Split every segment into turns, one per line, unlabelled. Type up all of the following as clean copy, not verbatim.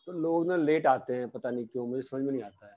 तो लोग ना लेट आते हैं, पता नहीं क्यों, मुझे समझ में नहीं आता है।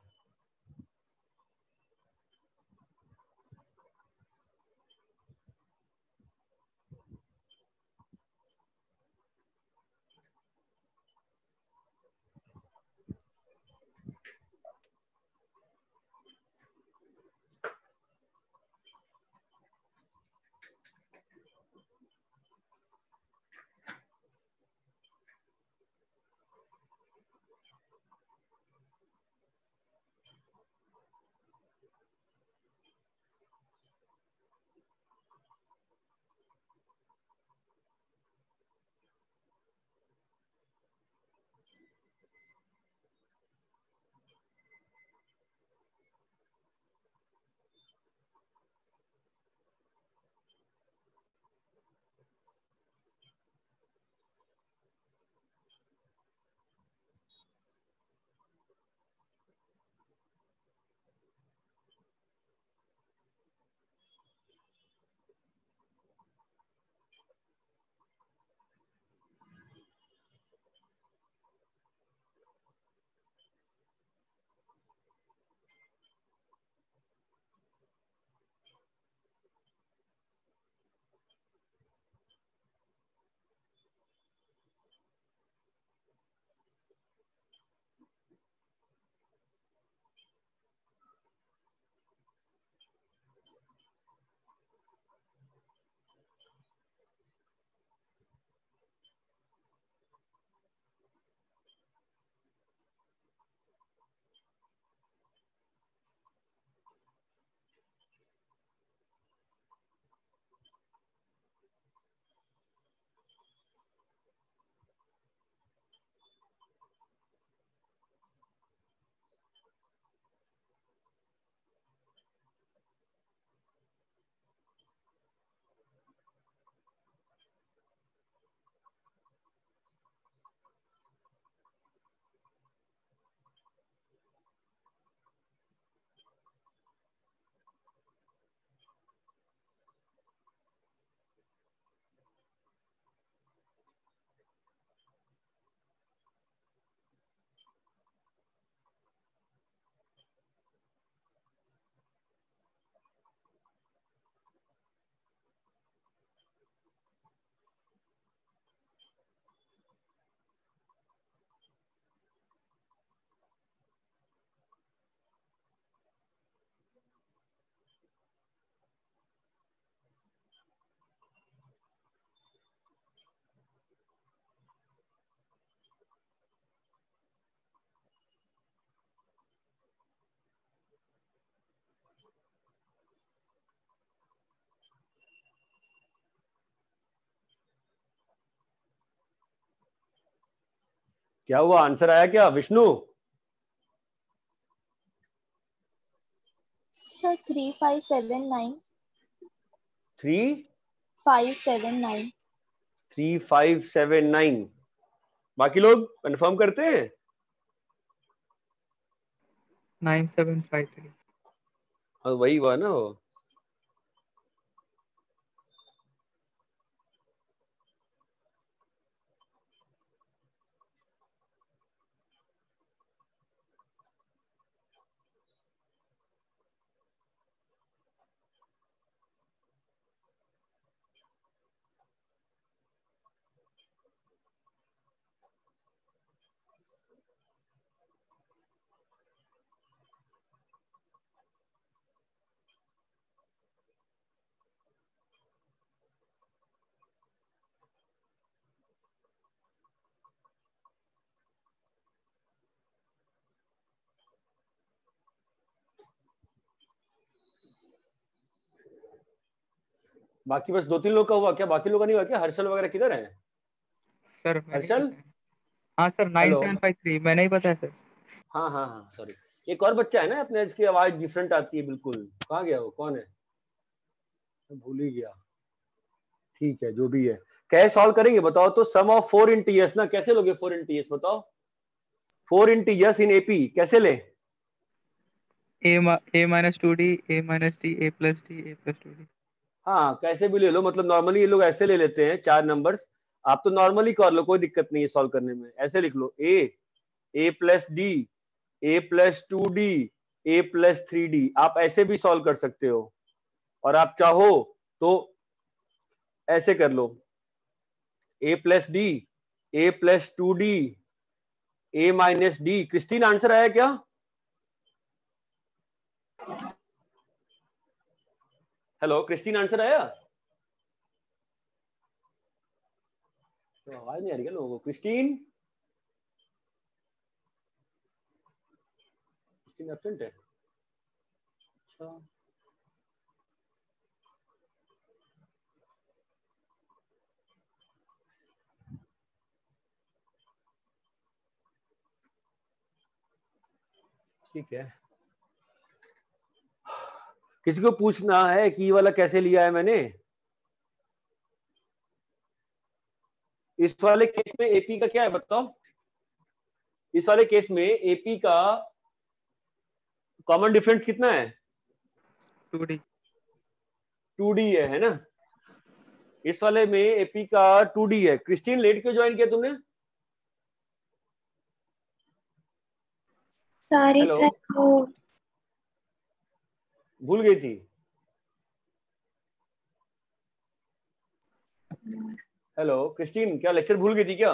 क्या हुआ, आंसर आया क्या विष्णु?
सर 3579।
3579।
3579।
बाकी लोग कंफर्म करते हैं?
9753।
हाँ वही हुआ ना वो। बाकी बस 2-3 लोग का हुआ क्या? बाकी लोग का नहीं हुआ क्या? हर्षल वगैरह किधर है?
सर मैंने ही
हर्षल,
बताया। हाँ सर
हेलो।
9753 मैंने ही बताया सर।
हाँ हाँ हाँ सॉरी। एक और बच्चा है ना अपने, इसकी आवाज डिफरेंट आती है बिल्कुल, कहाँ गया वो, कौन है? मैं भूल ही गया। ठीक है जो भी है, कैसे सॉल्व करेंगे बताओ तो? सम ऑफ 4 इन टीएस ना, कैसे लोगे 4 इन टीएस बताओ? 4 इन टीएस इन एपी कैसे ले?
a minus two D a minus D a plus D a plus two D.
हाँ कैसे भी ले लो, मतलब नॉर्मली ये लोग ऐसे ले लेते हैं 4 नंबर्स। आप तो नॉर्मली कर लो, कोई दिक्कत नहीं है सॉल्व करने में। ऐसे लिख लो ए ए प्लस डी, ए प्लस 2d, ए प्लस 3d। आप ऐसे भी सॉल्व कर सकते हो, और आप चाहो तो ऐसे कर लो, ए प्लस डी, ए प्लस 2d, ए माइनस डी। क्रिस्टीन आंसर आया क्या? हेलो क्रिस्टीन, आंसर आया? तो आवाज नहीं आ रही क्या लोगों को? क्रिस्टीन, क्रिस्टीन एब्सेंट है? अच्छा, ठीक है। किसी को पूछना है कि ये वाला कैसे लिया है मैंने? इस वाले केस में एपी का क्या है बताओ? इस वाले केस में एपी का कॉमन डिफरेंस कितना है?
2D
2d है ना? इस वाले में एपी का 2d है। क्रिस्टीन, लेट क्यों ज्वाइन किया तुमने?
सॉरी
हेलो,
सर, वो
भूल गई थी? हेलो क्रिस्टीन, क्या लेक्चर भूल गई थी क्या?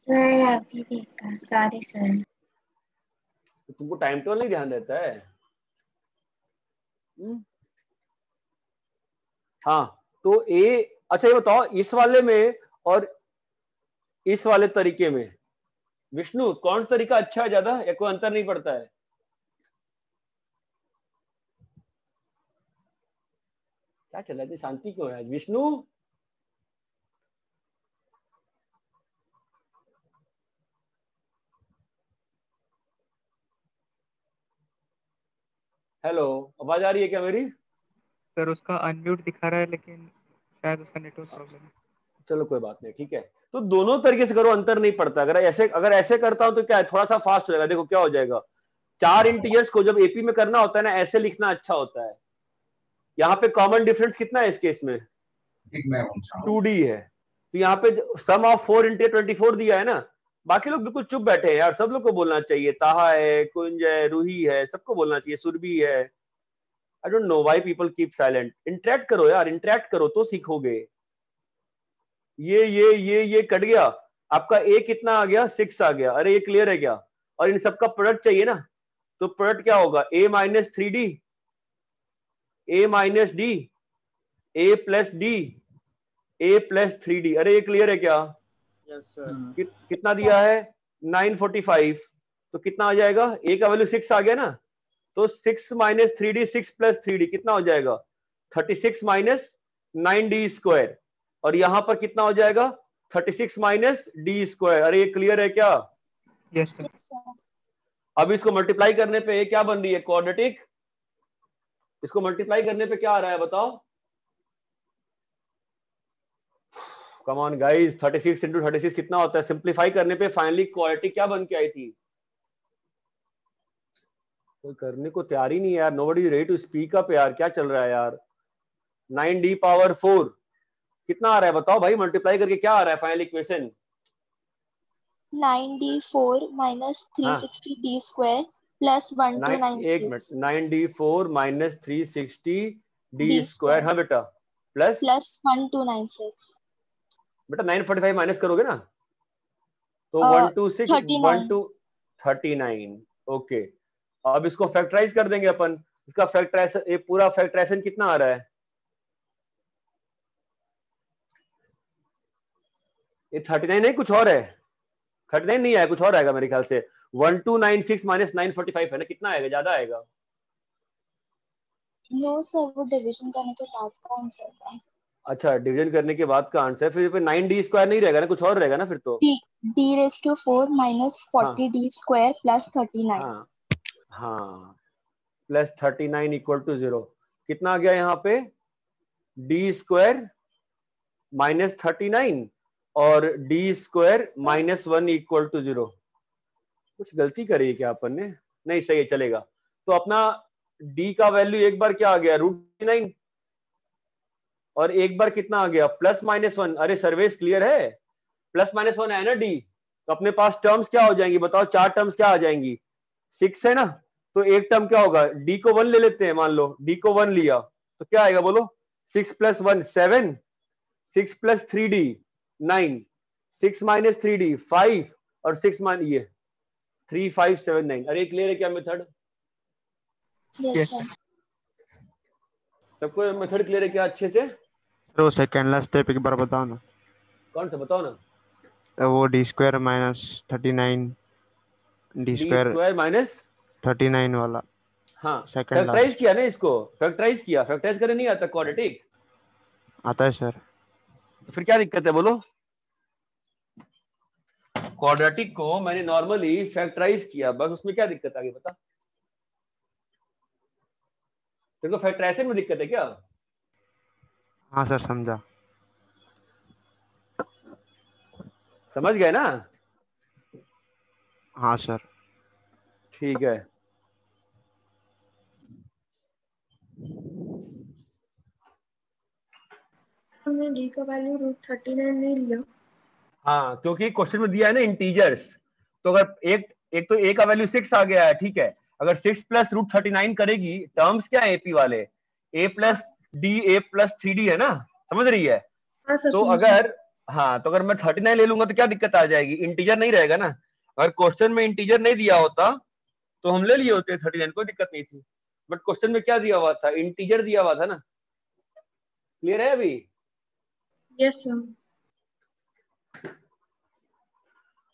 मैं अभी देखा, सॉरी सर।
तुमको टाइम टेबल नहीं ध्यान रहता है? हाँ, तो ए, अच्छा ये बताओ, इस वाले में और इस वाले तरीके में विष्णु कौन सा तरीका अच्छा है ज्यादा, या कोई अंतर नहीं पड़ता है? क्या चल रहा है, शांति क्यों है आज विष्णु? हेलो, आवाज आ रही है क्या मेरी?
सर, उसका अनम्यूट दिखा रहा है लेकिन शायद उसका नेटवर्क प्रॉब्लम है।
चलो कोई बात नहीं, ठीक है। तो दोनों तरीके से करो, अंतर नहीं पड़ता। अगर ऐसे करता हूं तो क्या है, थोड़ा सा फास्ट हो जाएगा। देखो क्या हो जाएगा, 4 इंटीजर्स को जब एपी में करना होता है ना, ऐसे लिखना अच्छा होता है। यहाँ पे कॉमन डिफरेंस कितना है इस केस में? 2d है। तो यहाँ पे सम ऑफ 4 इंटू 24 दिया है ना। बाकी लोग बिल्कुल चुप बैठे हैं यार, सब लोग को बोलना चाहिए। ताहा है, कुंज है, रूही है, सबको बोलना चाहिए, सुरभि है। I don't know why people keep silent. Interact करो यार, इंटरेक्ट करो तो सीखोगे। ये कट गया। आपका ए कितना आ गया? 6 आ गया। अरे ये क्लियर है क्या? और इन सबका प्रोडक्ट चाहिए ना, तो प्रोडक्ट क्या होगा? ए माइनस 3d, ए माइनस डी, ए प्लस डी, ए प्लस 3d। अरे ये क्लियर है क्या?
Yes sir.
कितना दिया है? 945। तो कितना आ जाएगा? ए का वैल्यू 6 आ गया ना, तो 6 माइनस 3d, 6 प्लस 3d कितना हो जाएगा? 36 माइनस 9d स्क्वायर। और यहां पर कितना हो जाएगा? 36 माइनस डी स्क्वायर। अरे ये क्लियर है क्या?
Yes sir.
Yes sir.
अब इसको मल्टीप्लाई करने पे ये क्या बन रही है? क्वाड्रेटिक। इसको मल्टीप्लाई करने पे क्या आ रहा है बताओ? कम ऑन गाइस, 36 इंटू 36 कितना होता है? सिंप्लीफाई करने पे फाइनली क्वाड्रेटिक क्या बन के आई थी? कोई करने को तैयार ही नहीं है यार। Nobody ready to speak up यार, क्या चल रहा है यार? 9d पावर 4 कितना आ रहा है बताओ भाई? मल्टीप्लाई करके क्या आ रहा है फाइनल इक्वेशन?
9d4 माइनस
हाँ,
360d स्क्वायर प्लस
एक minute,
1296
9d4 minus 360 D
d
square.
Square
हाँ बेटा, प्लस
प्लस 1296
बेटा 945 माइनस करोगे ना, तो 126 1
39
टू 39। ओके, अब इसको फैक्टराइज कर देंगे अपन। इसका फैक्टराइजेशन, ये पूरा फैक्टराइजेशन कितना आ रहा है? ये 39 नहीं, कुछ और है। 39 नहीं आया, कुछ और आएगा मेरे ख्याल से। 1296 माइनस 945 है ना, कितना आएगा? ज्यादा आएगा।
नो सर, वो डिवीजन करने के बाद का आंसर था।
अच्छा, डिवीजन करने के बाद का आंसर। फिर 9d स्क्वायर नहीं रहेगा ना, कुछ और रहेगा ना फिर तो।
d4 माइनस
हाँ
40d स्क्वायर प्लस 39।
हाँ हाँ, प्लस 39 इक्वल टू 0। कितना आ गया यहाँ पे? डी स्क्वायर माइनस 39 और D square minus 1 equal to 0। कुछ गलती करी है क्या अपन ने? नहीं, सही है, चलेगा। तो अपना डी का वैल्यू एक बार क्या आ गया? √9, और एक बार कितना आ गया? Plus minus 1। अरे सर्वेस क्लियर है? प्लस माइनस 1 है ना डी, तो अपने पास टर्म्स क्या हो जाएंगी बताओ, 4 टर्म्स क्या आ जाएंगी, 6 है ना, तो एक टर्म क्या होगा, डी को 1 ले लेते हैं, मान लो डी को 1 लिया तो क्या आएगा बोलो, 6 + 1 7, 6 + 3d 9, 6 - 3d 5 और 6 मान ये 3 5 7 9। अरे क्लियर है क्या मेथड,
Yes,
यस
sir.
सबको मेथड क्लियर है क्या अच्छे से,
तो सेकेंड लास्ट स्टेप एक बार बताओ ना।
कौन सा बताओ ना,
वो d² - 39 d²
d² -
39 वाला
हाँ
सेकेंड
फैक्टराइज
लास्ट
किया ना, इसको फैक्टराइज किया, फैक्टराइज करने नहीं आता क्वाड्रेटिक,
आता है सर।
तो फिर क्या दिक्कत है बोलो, क्वाड्रेटिक को मैंने नॉर्मली फैक्टराइज किया बस, उसमें क्या दिक्कत आ गई बता, तेरे को फैक्टराइजेशन में दिक्कत है क्या,
हाँ सर समझा।
समझ गए ना,
हाँ सर।
ठीक है।
हमने डी का वैल्यू √39 नहीं लिया।
हाँ क्योंकि क्वेश्चन में दिया है ना इंटीजर्स, तो अगर एक तो ए का वैल्यू 6 आ गया है, ठीक है, अगर 6 + √39 करेगी, टर्म्स क्या है एपी वाले, a + d a + 3d है ना, समझ रही है,
हाँ सर
तो
समझ गए।
अगर हाँ तो अगर मैं 39 ले लूंगा तो क्या दिक्कत आ जाएगी, इंटीजर नहीं रहेगा ना, अगर क्वेश्चन में इंटीजर नहीं दिया होता तो हम ले लिए होते 39, कोई दिक्कत नहीं थी, बट क्वेश्चन में क्या दिया हुआ था, इंटीजर दिया हुआ था ना, क्लियर है अभी,
यस सर।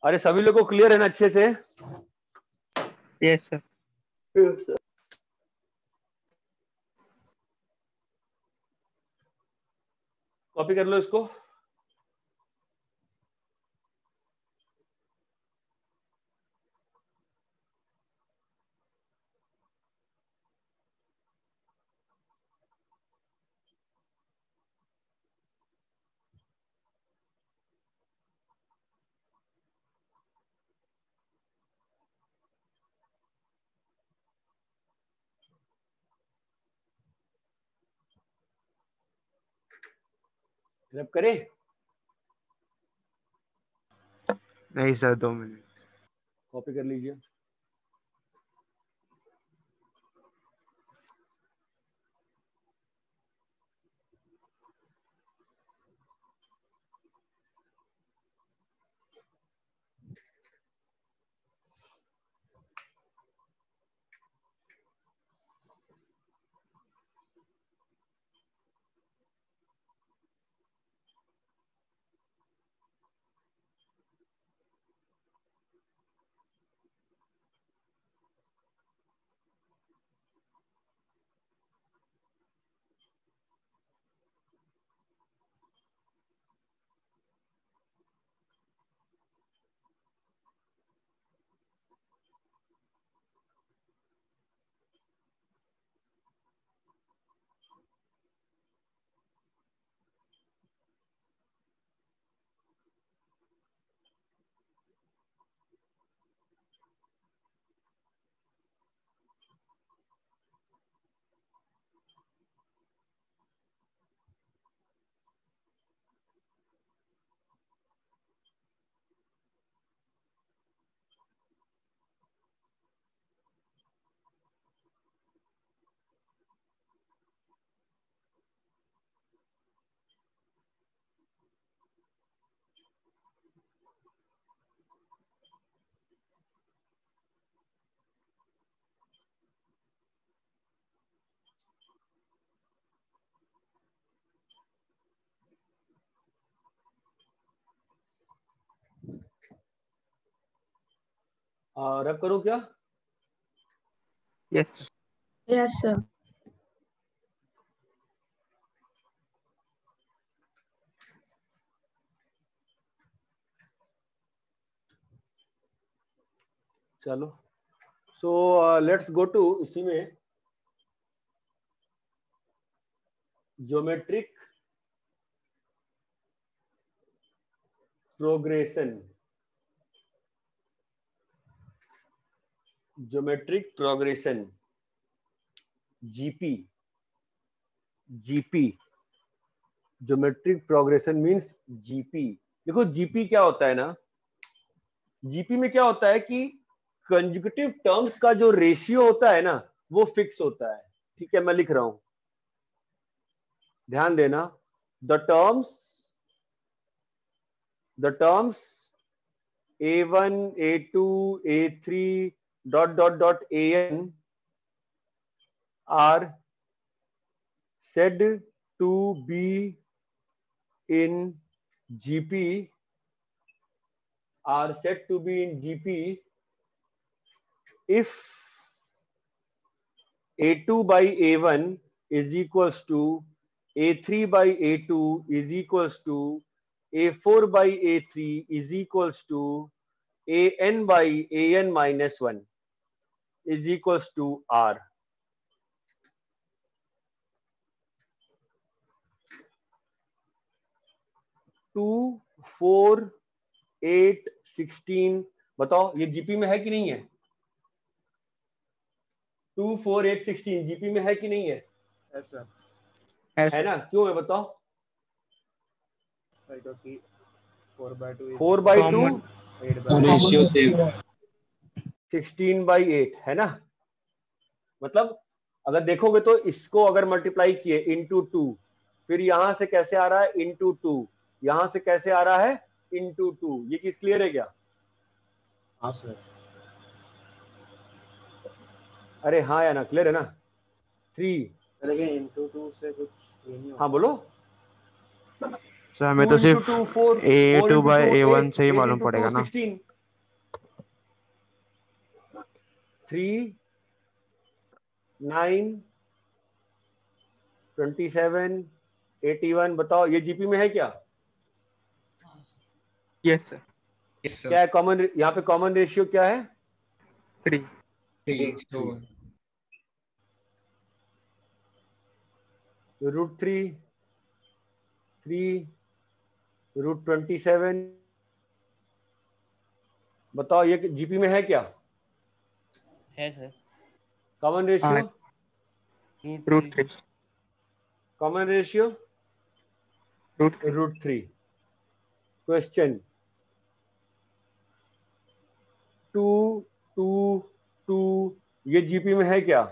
अरे सभी लोगों को क्लियर है ना अच्छे से,
यस सर।
कॉपी कर लो इसको, रब करे,
नहीं सर 2 मिनट।
कॉपी कर लीजिए, रब करूं क्या,
यस सर।
Yes sir.
चलो, सो लेट्स गो टू इसी में geometric progression, geometric progression GP, GP geometric progression means GP, देखो जीपी क्या होता है ना, जीपी में क्या होता है कि कंजुगेटिव टर्म्स का जो रेशियो होता है ना वो फिक्स होता है। ठीक है, मैं लिख रहा हूं, ध्यान देना। The terms A1, A2, A3 ... AN are said to be in GP if A2 by A1 is equals to A3 by A2 is equals to A4 by A3 is equals to AN by AN minus 1 is equals to R. Two 4 8 16 बताओ ये GP में है कि नहीं है? 2 4 8 16 GP में है कि नहीं है? है ना? क्यों है बताओ?
क्योंकि 4/2
4/2
रेशियो सेम
16/8 है ना। मतलब अगर देखोगे तो इसको अगर मल्टीप्लाई किए इंटू 2, फिर यहां से कैसे आ रहा है इंटू 2, यहां से कैसे आ रहा है इंटू 2। ये चीज क्लियर है क्या?
हाँ सर।
अरे हाँ या ना, क्लियर है ना? 3
लेकिन इंटू 2 से कुछ ये नहीं होता।
हाँ बोलो
सर हमें तो सिर्फ A2 by A1 से ही मालूम पड़ेगा ना।
16 3 9 27 81 बताओ ये जीपी में है क्या?
Yes sir.
क्या है कॉमन? यहाँ पे कॉमन रेशियो क्या है?
3
√3 3 √27 बताओ ये जीपी में है क्या?
है sir.
Common ratio
√3
common ratio √3। Question 2 2 2 ये जीपी में है क्या?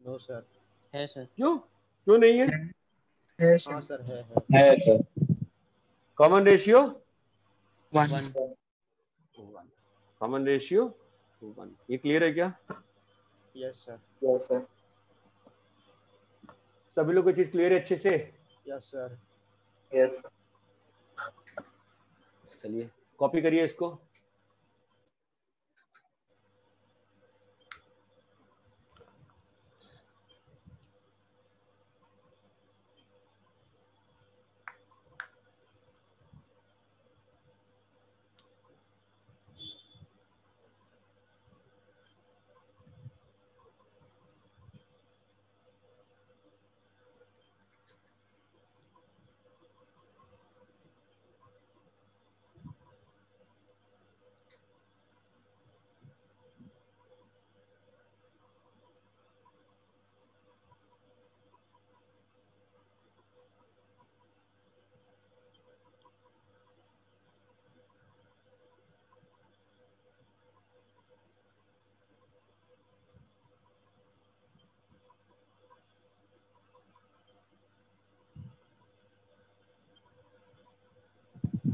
No sir.
है सर।
क्यों नहीं है?
हाँ सर है।
है sir.
Common ratio
1
common ratio 1। ये क्लियर है क्या?
Yes sir.
Yes sir.
सभी लोग को चीज क्लियर है अच्छे से?
Yes sir.
यस।
चलिए कॉपी करिए इसको।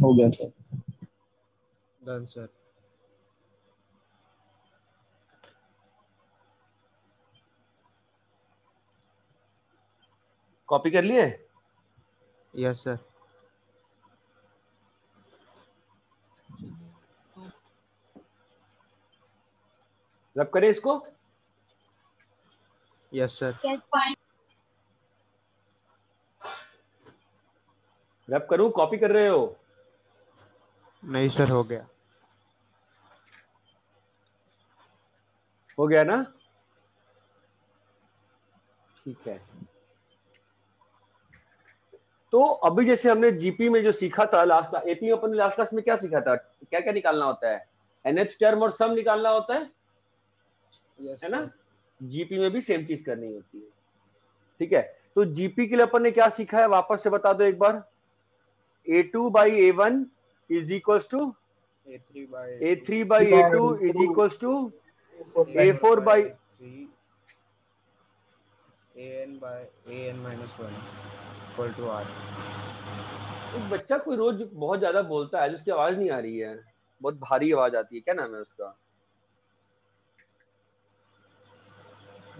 हो गया सर।
Done sir.
कॉपी कर लिए?
Yes sir.
रब करें इसको?
Yes sir.
रब करूं? कॉपी कर रहे हो?
नहीं सर हो गया।
हो गया ना? ठीक है। तो अभी जैसे हमने जीपी में जो सीखा था लास्ट एपी में, अपन ने लास्ट क्लास में क्या सीखा था? क्या क्या निकालना होता है? एनएच टर्म और सम निकालना होता है,
यस
है ना? जीपी में भी सेम चीज करनी होती है। ठीक है, तो जीपी के लिए अपन ने क्या सीखा है वापस से बता दो एक बार। A2 by A1 is equals to A3 by A2 is equals to A4 by
AN by AN minus 1 equal to R।
एक बच्चा कोई रोज बहुत ज्यादा बोलता है जिसकी आवाज नहीं आ रही है, बहुत भारी आवाज आती है, क्या नाम है उसका?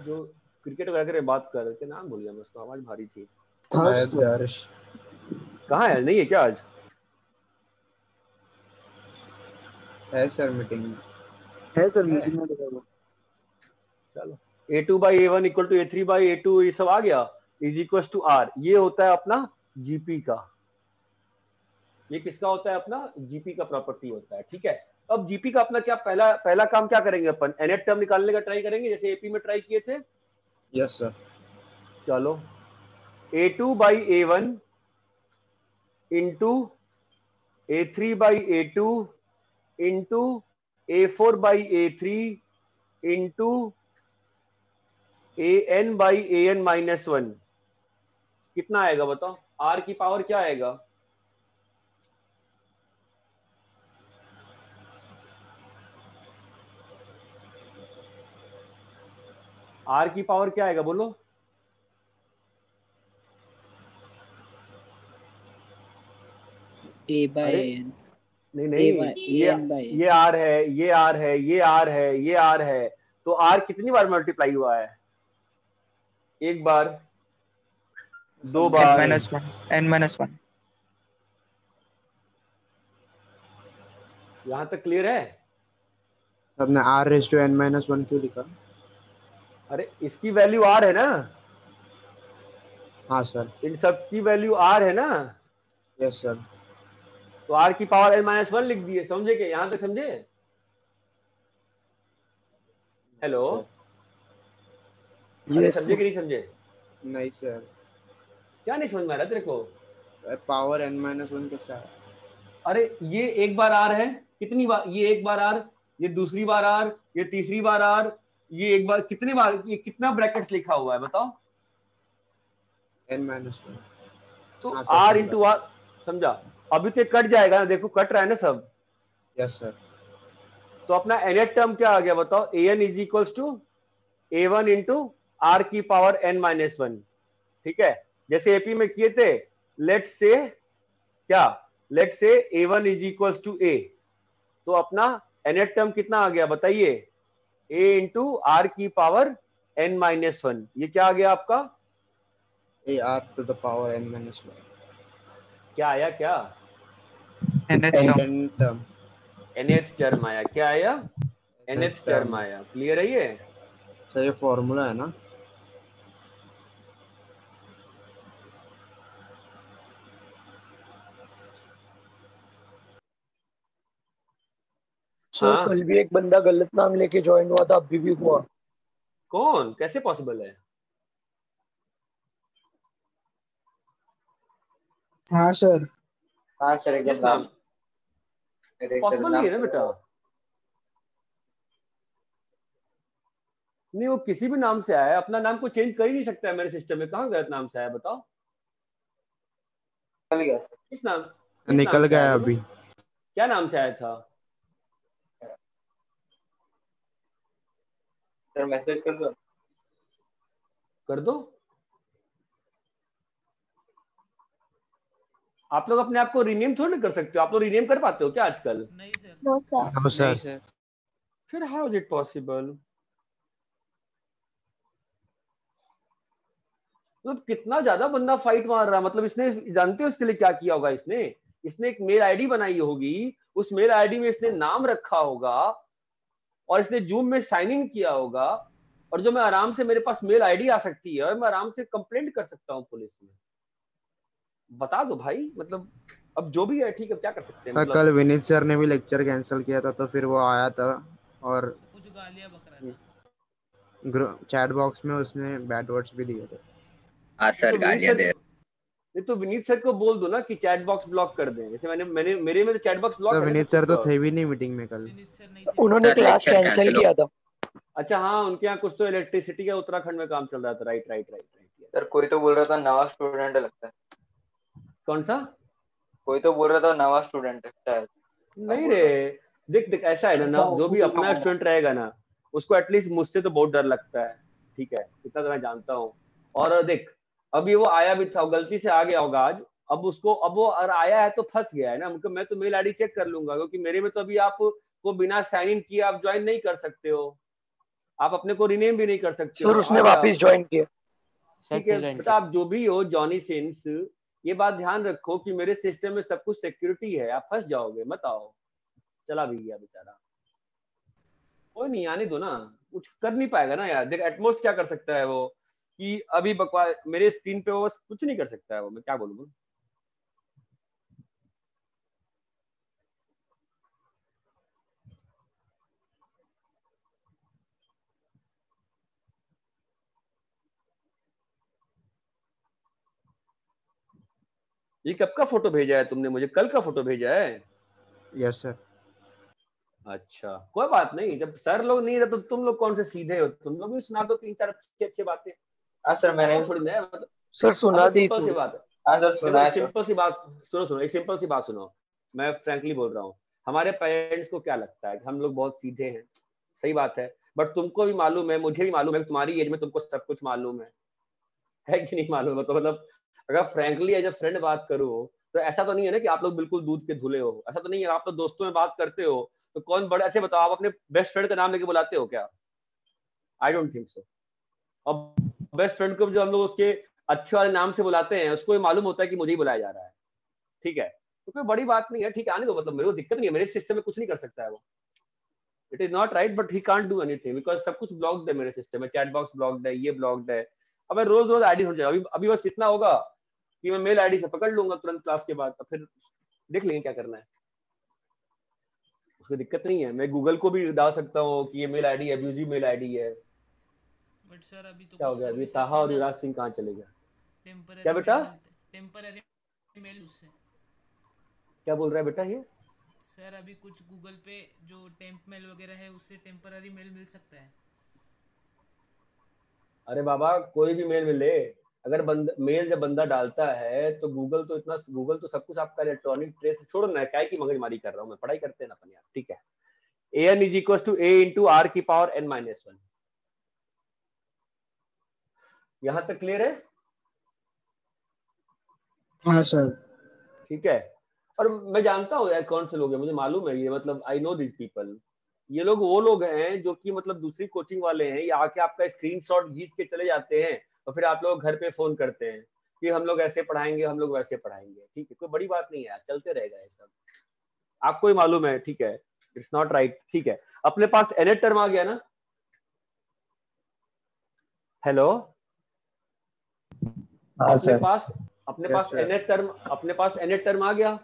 जो क्रिकेट वगैरह के बात कर रहे थे, नाम भूल गया मैं उसका, आवाज भारी थी।
हर्ष।
कहाँ है? नहीं है क्या आज?
है सर मीटिंग में।
है सर मीटिंग में तो है वो।
चलो A2 by A1 equal to A3 by A2 ये सब आ गया, इज इक्वल टू R। ये होता है अपना जीपी का, ये किसका होता है? अपना जीपी का प्रॉपर्टी होता है। ठीक है, अब जीपी का अपना क्या पहला काम क्या करेंगे अपन? nth टर्म निकालने का ट्राई करेंगे जैसे एपी में ट्राई किए थे।
Yes sir.
चलो A2 by A1 into A3 by A2 into A4 by A3 into AN by AN minus 1 कितना आएगा बताओ? R की पावर क्या आएगा? R की पावर क्या आएगा बोलो?
A by N।
नहीं ये R है, ये R है, ये R है, ये R है, तो R कितनी बार मल्टीप्लाई हुआ है? एक बार, दो बार,
n-1।
यहां तक क्लियर है?
आपने r⁻n-1 क्यों लिखा?
अरे इसकी वैल्यू R है ना?
हाँ सर।
इन सब की वैल्यू R है ना?
Yes sir.
तो R की पावर n-1 लिख दिए। समझे क्या? यहां तक समझे? हेलो, अरे समझे कि नहीं समझे?
नहीं सर।
क्या नहीं समझ में आ रहा तेरे को?
पावर n-1 कैसा है?
अरे ये एक बार R है, कितनी बार? ये एक बार R, ये दूसरी बार R, ये तीसरी बार R, ये एक बार, कितनी बार? ये कितना ब्रैकेट्स लिखा हुआ है बताओ?
n-1।
तो
हाँ,
R इंटू R, समझा? अभी तो कट जाएगा ना, देखो कट रहा है ना सब।
Yes sir.
तो अपना nth टर्म क्या आ गया बताओ? an is equals to A1 into R की पावर n-1। ठीक है, जैसे एपी में किए थे, लेट्स से क्या, let's say A1 is equals to A, तो अपना nth टर्म कितना आ गया बताइए? A इंटू R की पावर n-1। ये क्या आ गया आपका?
AR to the power n-1।
क्या आया? क्या nth टर्म आया? क्या आया? nth टर्म आया। क्लियर है ये?
सर ये फॉर्मूला है ना?
सर कल भी एक बंदा गलत नाम लेके ज्वाइन हुआ था, अभी भी हुआ।
कौन? कैसे पॉसिबल है?
हाँ सर।
हाँ सर
किस नाम? पॉसिबल नहीं है ना बेटा। नहीं, वो किसी भी नाम से आया है, अपना नाम को चेंज कर ही नहीं सकता है मेरे सिस्टम में। कहाँ गलत नाम से आया बताओ? किस नाम?
निकल गया अभी।
क्या नाम से आया था?
सर मैसेज कर दो।
कर दो। आप लोग अपने आप को रीनेम थोड़ी ना कर सकते हो। आप लोग रीनेम कर पाते हो क्या आजकल?
नहीं sir.
No sir.
No sir.
फिर हाउ इज इट पॉसिबल? मतलब कितना ज्यादा बंदा फाइट मार रहा है। मतलब इसने, जानते हो इसके लिए क्या किया होगा? इसने एक मेल आईडी बनाई होगी, उस मेल आईडी में इसने नाम रखा होगा और इसने जूम में साइन इन किया होगा, और जो मैं आराम से, मेरे पास मेल आईडी आ सकती है और मैं आराम से कंप्लेंट कर सकता हूँ पुलिस में। बता दो भाई, मतलब अब जो भी है ठीक है, क्या कर सकते हैं। मतलब
कल विनीत सर ने भी लेक्चर कैंसिल किया था, तो फिर वो आया था और
कुछ गालियां बक रहा था।
चैट बॉक्स में उसने बैड वर्ड्स भी दिए थे।
हाँ सर, गालियां दे।
नहीं तो विनीत सर को बोल दो ना कि चैट बॉक्स ब्लॉक कर दें। जैसे मेरे में तो चैट बॉक्स ब्लॉक
तो
है।
विनीत सर तो थे भी नहीं मीटिंग में कल।
विनीत सर नहीं थे।
उन्होंने क्लास कैंसिल किया था।
अच्छा हाँ, उनके यहाँ कुछ तो इलेक्ट्रिसिटी का उत्तराखंड में काम चल रहा था। राइट।
सर कोई तो बोल रहा था नवा स्टूडेंट है लगता है।
कौन सा?
कोई तो बोल रहा था नवा स्टूडेंट है शायद।
नहीं रे, देख देख ऐसा है ना, जो भी अपना स्टूडेंट रहेगा ना उसको एटलीस्ट मुझसे तो बहुत डर लगता है, ठीक है, इतना तो मैं जानता हूँ। और देख अभी वो आया भी था, गलती से आ गया होगा आज, अब उसको अब वो अगर आया है तो फंस गया है ना, मैं तो मेल आईडी चेक कर लूंगा, क्योंकि मेरे में तो अभी आप को बिना साइन इन किए आप ज्वाइन नहीं कर सकते हो, आप अपने को रिनेम भी नहीं कर सकते हो।
सर उसने वापस ज्वाइन किया।
ठीक है बेटा, आप जो भी हो जॉनी सिंस, ये बात ध्यान रखो कि मेरे सिस्टम में सब कुछ सिक्योरिटी है, आप फंस जाओगे मत आओ। चला भी गया बेचारा, कोई नहीं, आने दो ना, कुछ कर नहीं पाएगा ना यार। देख एटमोस्ट क्या कर सकता है वो, कि अभी बकवास मेरे स्क्रीन पे वो कुछ नहीं कर सकता है वो, मैं क्या बोलूं। ये कब का फोटो भेजा है तुमने मुझे? कल का फोटो भेजा है?
Yes sir.
अच्छा कोई बात नहीं, जब सर लोग नहीं है तो तुम लोग कौन से सीधे हो, तुम लोग भी सुना दो 3-4 अच्छी बातें।
हाँ सर मैंने
थोड़ी ना मतलब
सर सुना दी
सिंपल सी बात है।
हाँ सर सुना है।
सिंपल सी बात सुनो, एक सिंपल सी बात सुनो, मैं फ्रैंकली बोल रहा हूँ, हमारे पेरेंट्स को क्या लगता है कि हम लोग बहुत सीधे हैं, सही बात है, बट तुमको भी मालूम है, मुझे भी मालूम है, तुम्हारी एज में तुमको सब कुछ मालूम है कि नहीं मालूम है? तो मतलब अगर फ्रैंकली एज अ फ्रेंड बात करो तो ऐसा तो नहीं है ना कि आप लोग बिल्कुल दूध के धुले हो, ऐसा तो नहीं है। आप तो दोस्तों में बात करते हो तो कौन बड़े, अच्छे बताओ, आप अपने बेस्ट फ्रेंड का नाम लेके बुलाते हो क्या? I don't think so. अब बेस्ट फ्रेंड को जो हम लोग उसके अच्छे वाले नाम से बुलाते हैं उसको ये मालूम होता है कि मुझे ही बुलाया जा रहा है, ठीक है, तो कोई बड़ी बात नहीं है, ठीक है, आने दो, मतलब मेरे को दिक्कत नहीं है, मेरे सिस्टम में कुछ नहीं कर सकता है वो। It is not right but he can't do anything because सब कुछ ब्लॉक्ड है मेरे सिस्टम में, चैट बॉक्स ब्लॉक्ड है, ये ब्लॉक्ड है। अब रोज रोज आईडी हो जाएगा, अभी अभी बस इतना होगा कि मैं मेल आईडी से पकड़ लूंगा तुरंत क्लास के बाद, तो फिर देख लेंगे क्या करना है, उसको दिक्कत नहीं है। मैं गूगल को भी डाल सकता हूँ कि ये mail ID abusive mail ID है।
बट सर अभी तो
क्या हो गया, अभी साहा और युवराज सिंह कहाँ चले गए? क्या बेटा?
टेम्पररी मेल उससे
क्या बोल रहा है बेटा ये?
सर अभी कुछ गूगल पे जो टेम्प मेल वगैरह है उससे टेम्पररी मेल मिल सकता है।
अरे बाबा कोई भी मेल मिले, अगर मेल जब बंदा डालता है तो गूगल तो सब कुछ आपका इलेक्ट्रॉनिक ट्रेस, छोड़ो ना क्या की मगजमारी कर रहा हूँ मैं, पढ़ाई करते हैं ना अपन यार, ठीक है। an is equals to a into r की पावर n-1। यहां तक क्लियर है?
हाँ सर।
ठीक है, और मैं जानता हूँ यार कौन से लोग हैं, मुझे मालूम है ये, मतलब आई नो दिस पीपल। ये लोग वो लोग हैं जो कि मतलब दूसरी कोचिंग वाले हैं, ये आके आपका स्क्रीनशॉट खींच के चले जाते हैं और फिर आप लोग घर पे फोन करते हैं कि हम लोग ऐसे पढ़ाएंगे, हम लोग वैसे पढ़ाएंगे, ठीक है, कोई बड़ी बात नहीं है यार, चलते रहेगा ये सब, आपको ही मालूम है, ठीक है, इट्स नॉट राइट, ठीक है। अपने पास एनेट टर्म आ गया ना? हेलो, अपने पास एनेट टर्म आ गया,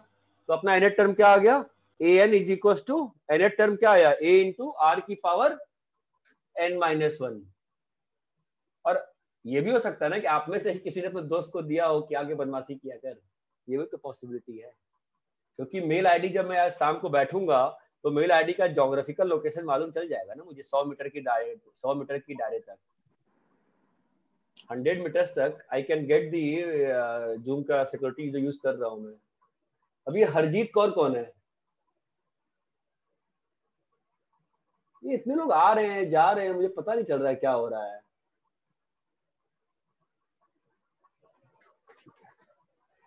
तो अपना एनेट टर्म क्या आ गया? an is equal to nth term क्या आया? a इंटू आर की पावर n-1। और ये भी हो सकता है ना कि आप में से ही किसी ने अपने दोस्त को दिया हो कि आगे बदमाशी किया कर, ये भी तो पॉसिबिलिटी है, क्योंकि मेल आईडी जब मैं आज शाम को बैठूंगा तो मेल आईडी का ज्योग्राफिकल लोकेशन मालूम चल जाएगा ना मुझे, 100 मीटर की दायरे तक, 100 मीटर्स तक I can get the zoom का सिक्योरिटी जो यूज कर रहा हूं मैं। अभी हरजीत कौर कौन है? ये इतने लोग आ रहे हैं जा रहे हैं, मुझे पता नहीं चल रहा है क्या हो रहा है।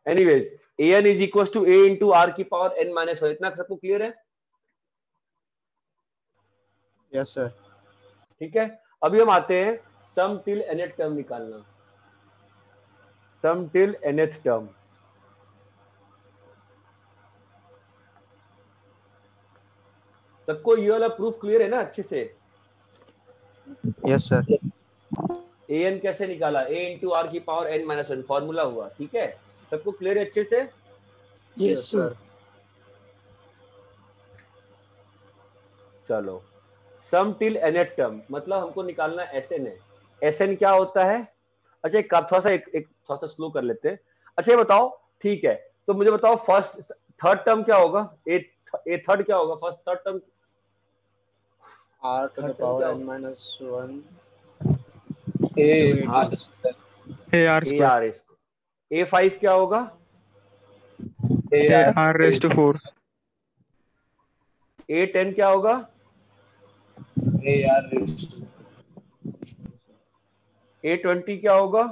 Anyways an is equal to a into R की पावर n-1, इतना सबको क्लियर है?
Yes sir.
ठीक है, अभी हम आते हैं सम टिल nth टर्म निकालना, सम टिल nth टर्म। सबको ये वाला प्रूफ क्लियर है ना अच्छे से?
Yes sir.
an कैसे निकाला? a इंटू आर की पावर n-1 फॉर्मूला हुआ, ठीक है, सबको क्लियर है अच्छे से?
Yes sir.
चलो, सम टिल nth टर्म मतलब हमको निकालना sn है। sn क्या होता है? अच्छा एक थोड़ा सा स्लो कर लेते हैं। अच्छा ये बताओ, ठीक है, तो मुझे बताओ फर्स्ट थर्ड टर्म क्या होगा? ए थर्ड क्या होगा? First third term
r to the power n-1
AR square।
A5 क्या होगा?
R raised to 4।
A10 क्या होगा? A20 क्या होगा?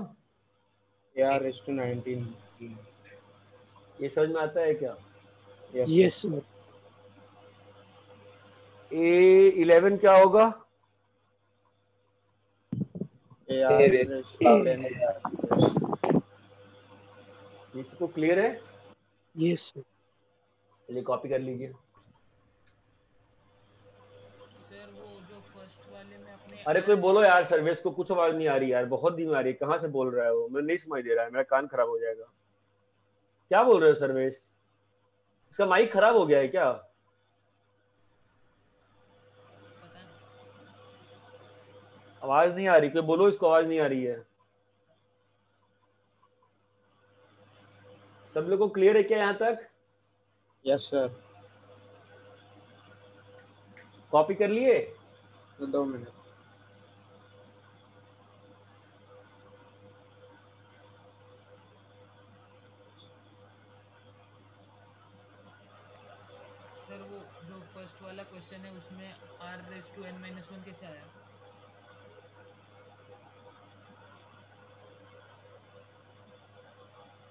AR/19.
ये समझ में आता है क्या?
Yes sir.
A11 क्या होगा?
AR/10.
ये सबको क्लियर है?
Yes sir.
चलिए कॉपी कर लीजिए।
सर वो जो फर्स्ट वाले में अपने
अरे कोई बोलो यार, सर्वेश को कुछ आवाज नहीं आ रही यार, बहुत धीमी आ रही है। कहाँ से बोल रहा है वो? मैं नहीं समझ दे रहा है, मेरा कान खराब हो जाएगा। क्या बोल रहे हो सर्वेश? इसका माइक खराब हो गया है क्या?
पता नहीं।
आवाज नहीं आ रही, कोई बोलो इसको आवाज नहीं आ रही है। सब लोगों को क्लियर है क्या यहाँ तक?
Yes sir.
कॉपी कर लिए?
2 मिनट।
सर वो जो फर्स्ट वाला क्वेश्चन है उसमें r⁻n-1 कैसे आया?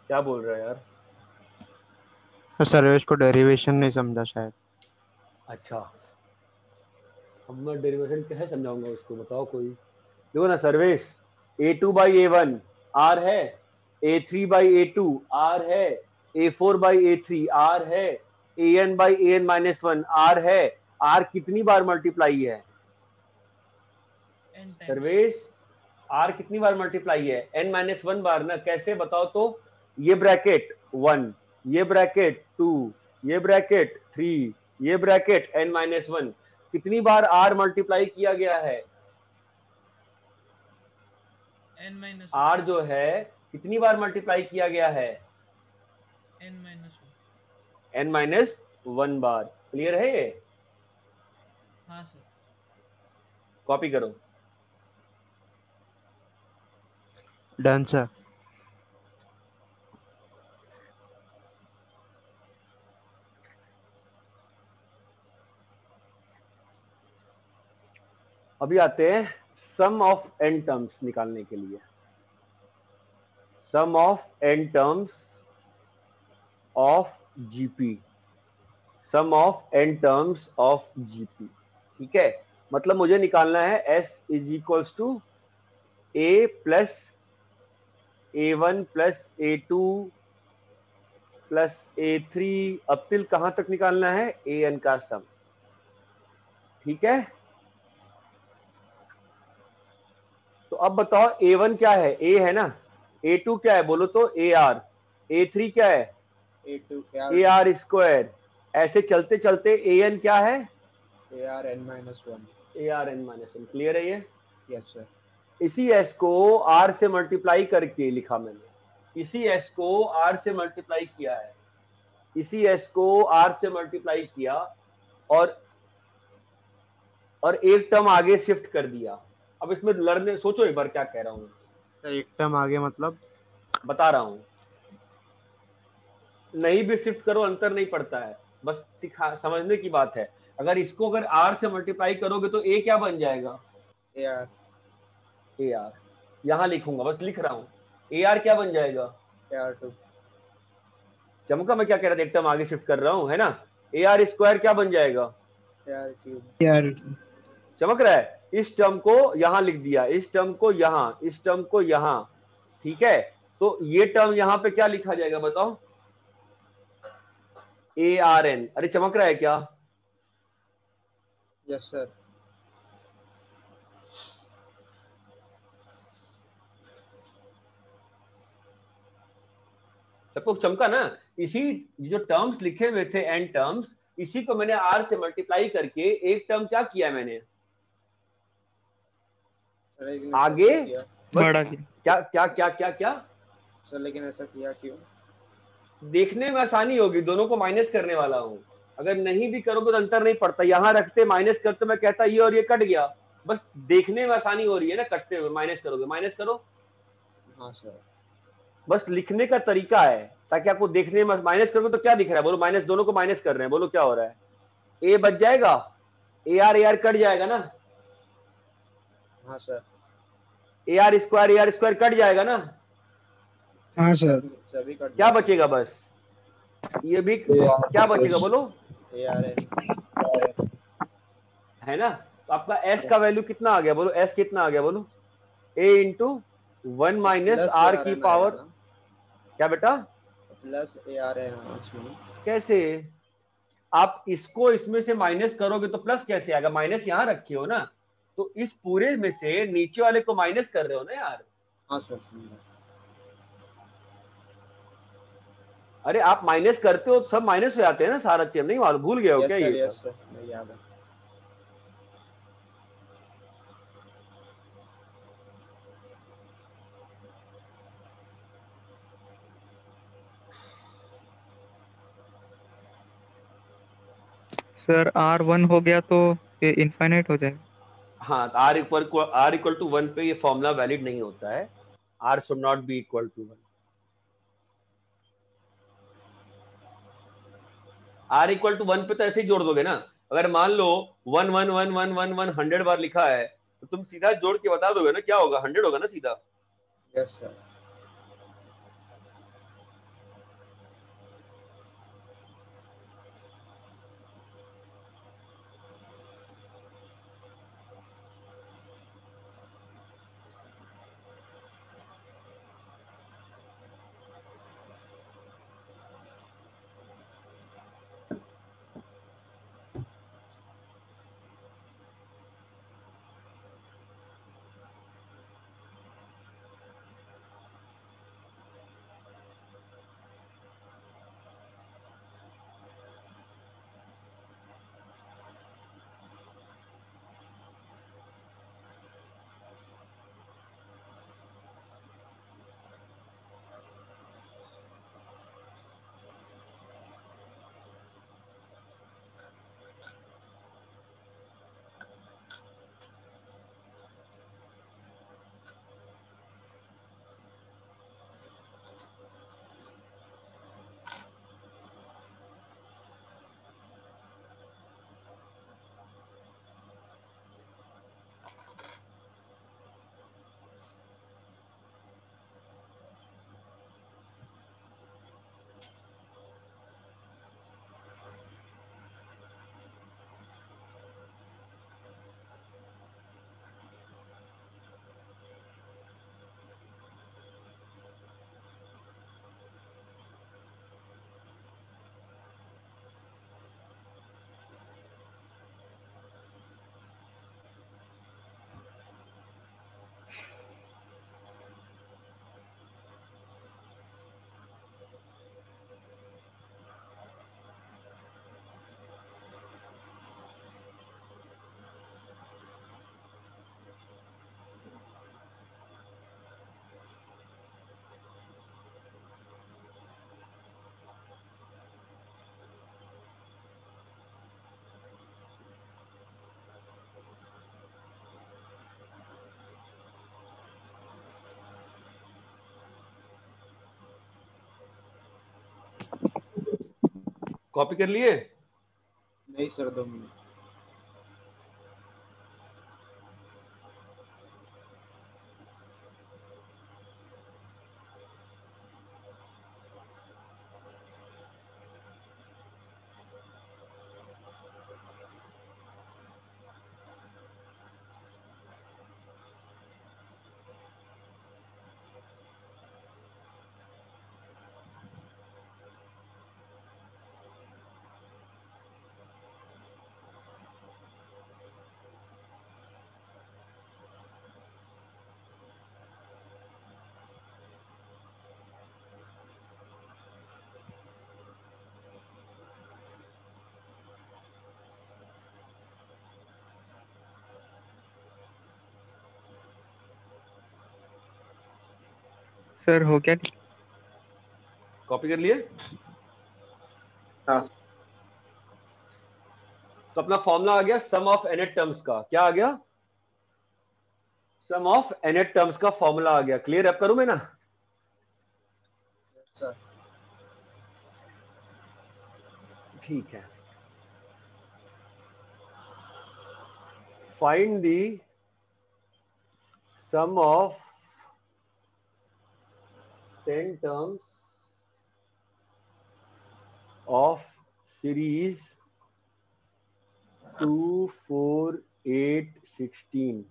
क्या बोल रहा है यार?
सर्वेश को डेरिवेशन नहीं समझा शायद।
अच्छा, अब मैं डेरिवेशन कैसे समझाऊंगा उसको, बताओ कोई। देखो ना सर्वेश, A2/A1 R है, A3/A2 R है, A4/A3 R है, AN/AN-1 R है। R कितनी बार मल्टीप्लाई है
n टाइम्स।
सर्वेश? R कितनी बार मल्टीप्लाई है? n-1 बार ना। कैसे बताओ तो? ये ब्रैकेट 1, ये ब्रैकेट 2, ये ब्रैकेट 3, ये ब्रैकेट n-1, कितनी बार R मल्टीप्लाई किया गया है?
n-1
R जो है कितनी बार मल्टीप्लाई किया गया है?
n-1।
n-1 बार। क्लियर है ये?
हाँ सर।
कॉपी करो।
Done sir.
अभी आते हैं सम ऑफ n टर्म्स निकालने के लिए। Sum of n terms of GP. Sum of n terms of GP. ठीक है, मतलब मुझे निकालना है s is equals to a plus a1 plus a2 plus a3 up till कहां तक निकालना है? an का सम। ठीक है, तो अब बताओ a1 क्या है? a है ना। a2 क्या है बोलो तो? ar। a3 क्या है? ar square. ऐसे चलते चलते an क्या है?
AR/n-1।
AR(n-1). क्लियर है ये?
Yes sir.
इसी s को r से मल्टीप्लाई करके लिखा मैंने। इसी s को r से मल्टीप्लाई किया है। इसी s को r से मल्टीप्लाई किया और एक टर्म आगे शिफ्ट कर दिया। अब इसमें लड़ने, सोचो एक बार क्या कह रहा हूँ
सर एक टर्म आगे मतलब?
बता रहा हूँ। नहीं भी शिफ्ट करो अंतर नहीं पड़ता है, बस समझने की बात है। अगर इसको अगर r से मल्टीप्लाई करोगे तो a क्या बन जाएगा?
AR।
यहां लिखूंगा, बस लिख रहा हूँ। AR क्या बन जाएगा?
AR2।
चमका मैं क्या कह रहा था? एक टर्म आगे शिफ्ट कर रहा हूँ है ना। AR स्क्वायर क्या बन जाएगा?
AR3।
चमक रहा है? इस टर्म को यहां लिख दिया, इस टर्म को यहां, इस टर्म को यहां। ठीक है, तो ये टर्म यहां पे क्या लिखा जाएगा बताओ? ARN। अरे चमक रहा है क्या?
Yes sir.
सबको चमका ना? इसी जो टर्म्स लिखे हुए थे n टर्म्स, इसी को मैंने r से मल्टीप्लाई करके एक टर्म क्या किया मैंने आगे
बढ़ा
बस।
दिया।
क्या क्या क्या क्या क्या
सर लेकिन ऐसा किया क्यों?
देखने में आसानी होगी, दोनों को माइनस करने वाला हूं। अगर नहीं भी करोगे तो अंतर नहीं पड़ता। यहां रखते माइनस करते मैं कहता ये और ये कट गया, बस देखने में आसानी हो रही है ना कटते हुए। माइनस करोगे, माइनस करो।
हाँ सर।
बस लिखने का तरीका है ताकि आपको देखने में। माइनस करोगे तो क्या दिख रहा है बोलो? माइनस, दोनों को माइनस कर रहे हैं, बोलो क्या हो रहा है? ए बच जाएगा, ए आर कट जाएगा ना,
हाँ sir.
A R square cut जाएगा ना,
हाँ सर।
सभी कट
क्या
जाएगा।
बचेगा बस, ये भी क्या बचेगा बोलो,
ए आर है।
है ना। तो आपका एस का वैल्यू कितना आ गया बोलो, एस कितना आ गया बोलो, ए इंटू 1 माइनस आर की पावर, क्या बेटा
प्लस ए आर है ना इसमें।
कैसे, आप इसको इसमें से माइनस करोगे तो प्लस कैसे आएगा, माइनस यहां रखे हो ना, तो इस पूरे में से नीचे वाले को माइनस कर रहे हो ना यार।
हाँ सर।
अरे आप माइनस करते हो सब माइनस हो जाते हैं ना, सारा चीज नहीं मालूम, भूल गए हो क्या ये
यस
सब।
सर, नहीं याद है।
सर R1 हो गया तो ये इनफाइनाइट हो जाएगा।
हाँ, आर इक्वल टू 1 पे ये फॉर्मूला वैलिड नहीं होता है, R should not be equal to 1। R equal to 1 पे तो ऐसे ही जोड़ दोगे ना, अगर मान लो 1 1 1 1 1 1 100 बार लिखा है तो तुम सीधा जोड़ के बता दोगे ना क्या होगा, 100 होगा ना सीधा।
Yes sir.
कॉपी कर लिए,
नहीं सर, 2 मिनट।
सर हो गया।
कॉपी कर लिए।
हाँ।
तो अपना फॉर्मूला आ गया सम ऑफ एनेट टर्म्स का, क्या आ गया, सम ऑफ एनेट टर्म्स का फॉर्मूला आ गया। क्लियर अब करूं मैं ना,
सर
ठीक है। find the sum of 10 terms of series 2, 4, 8, 16.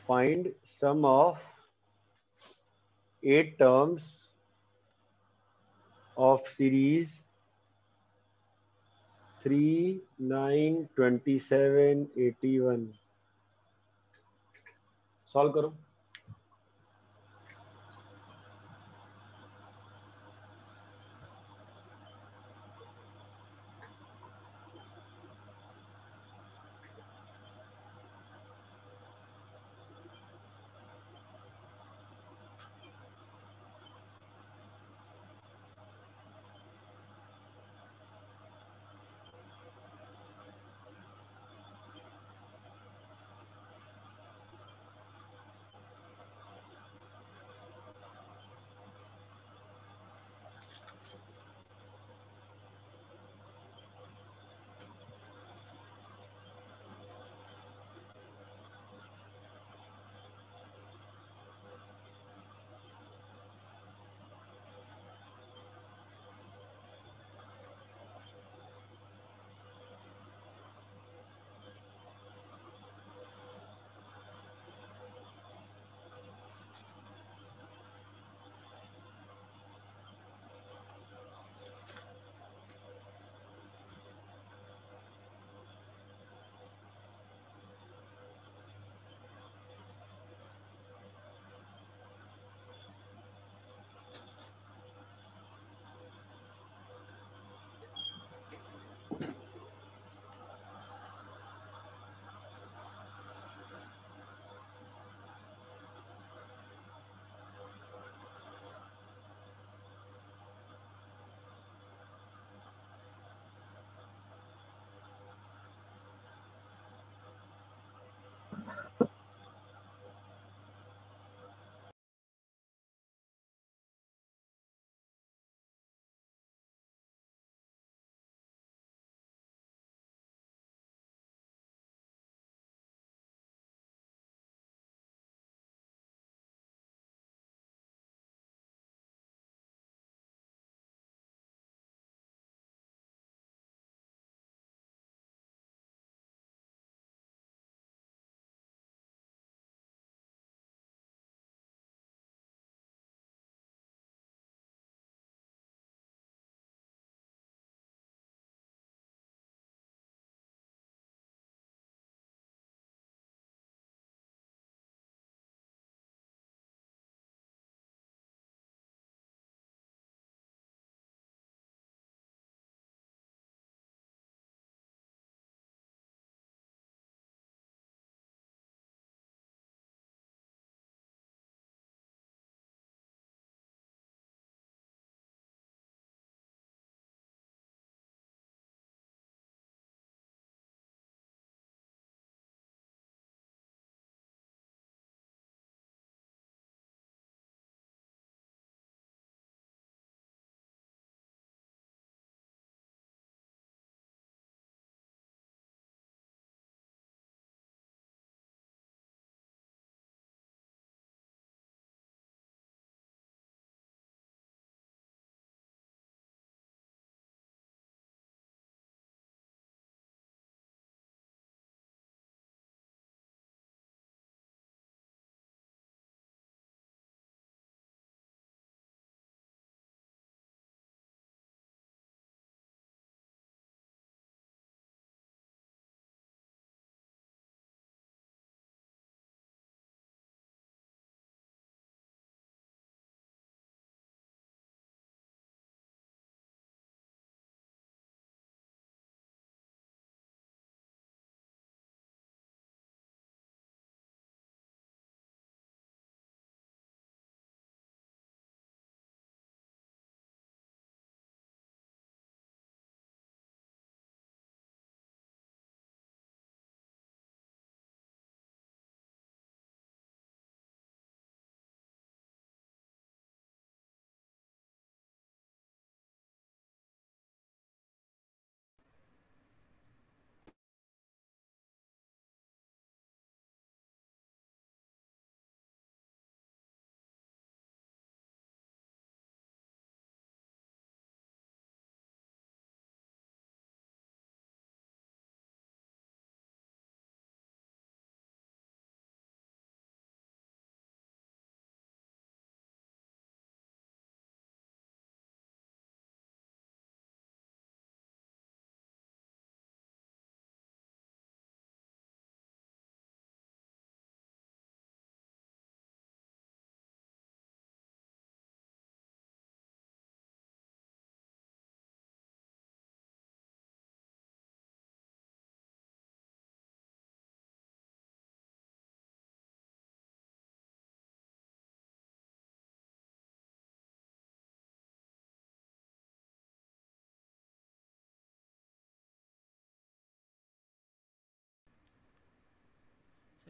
Find sum of 8 terms of series 3, 9, 27, 81. Solve करो।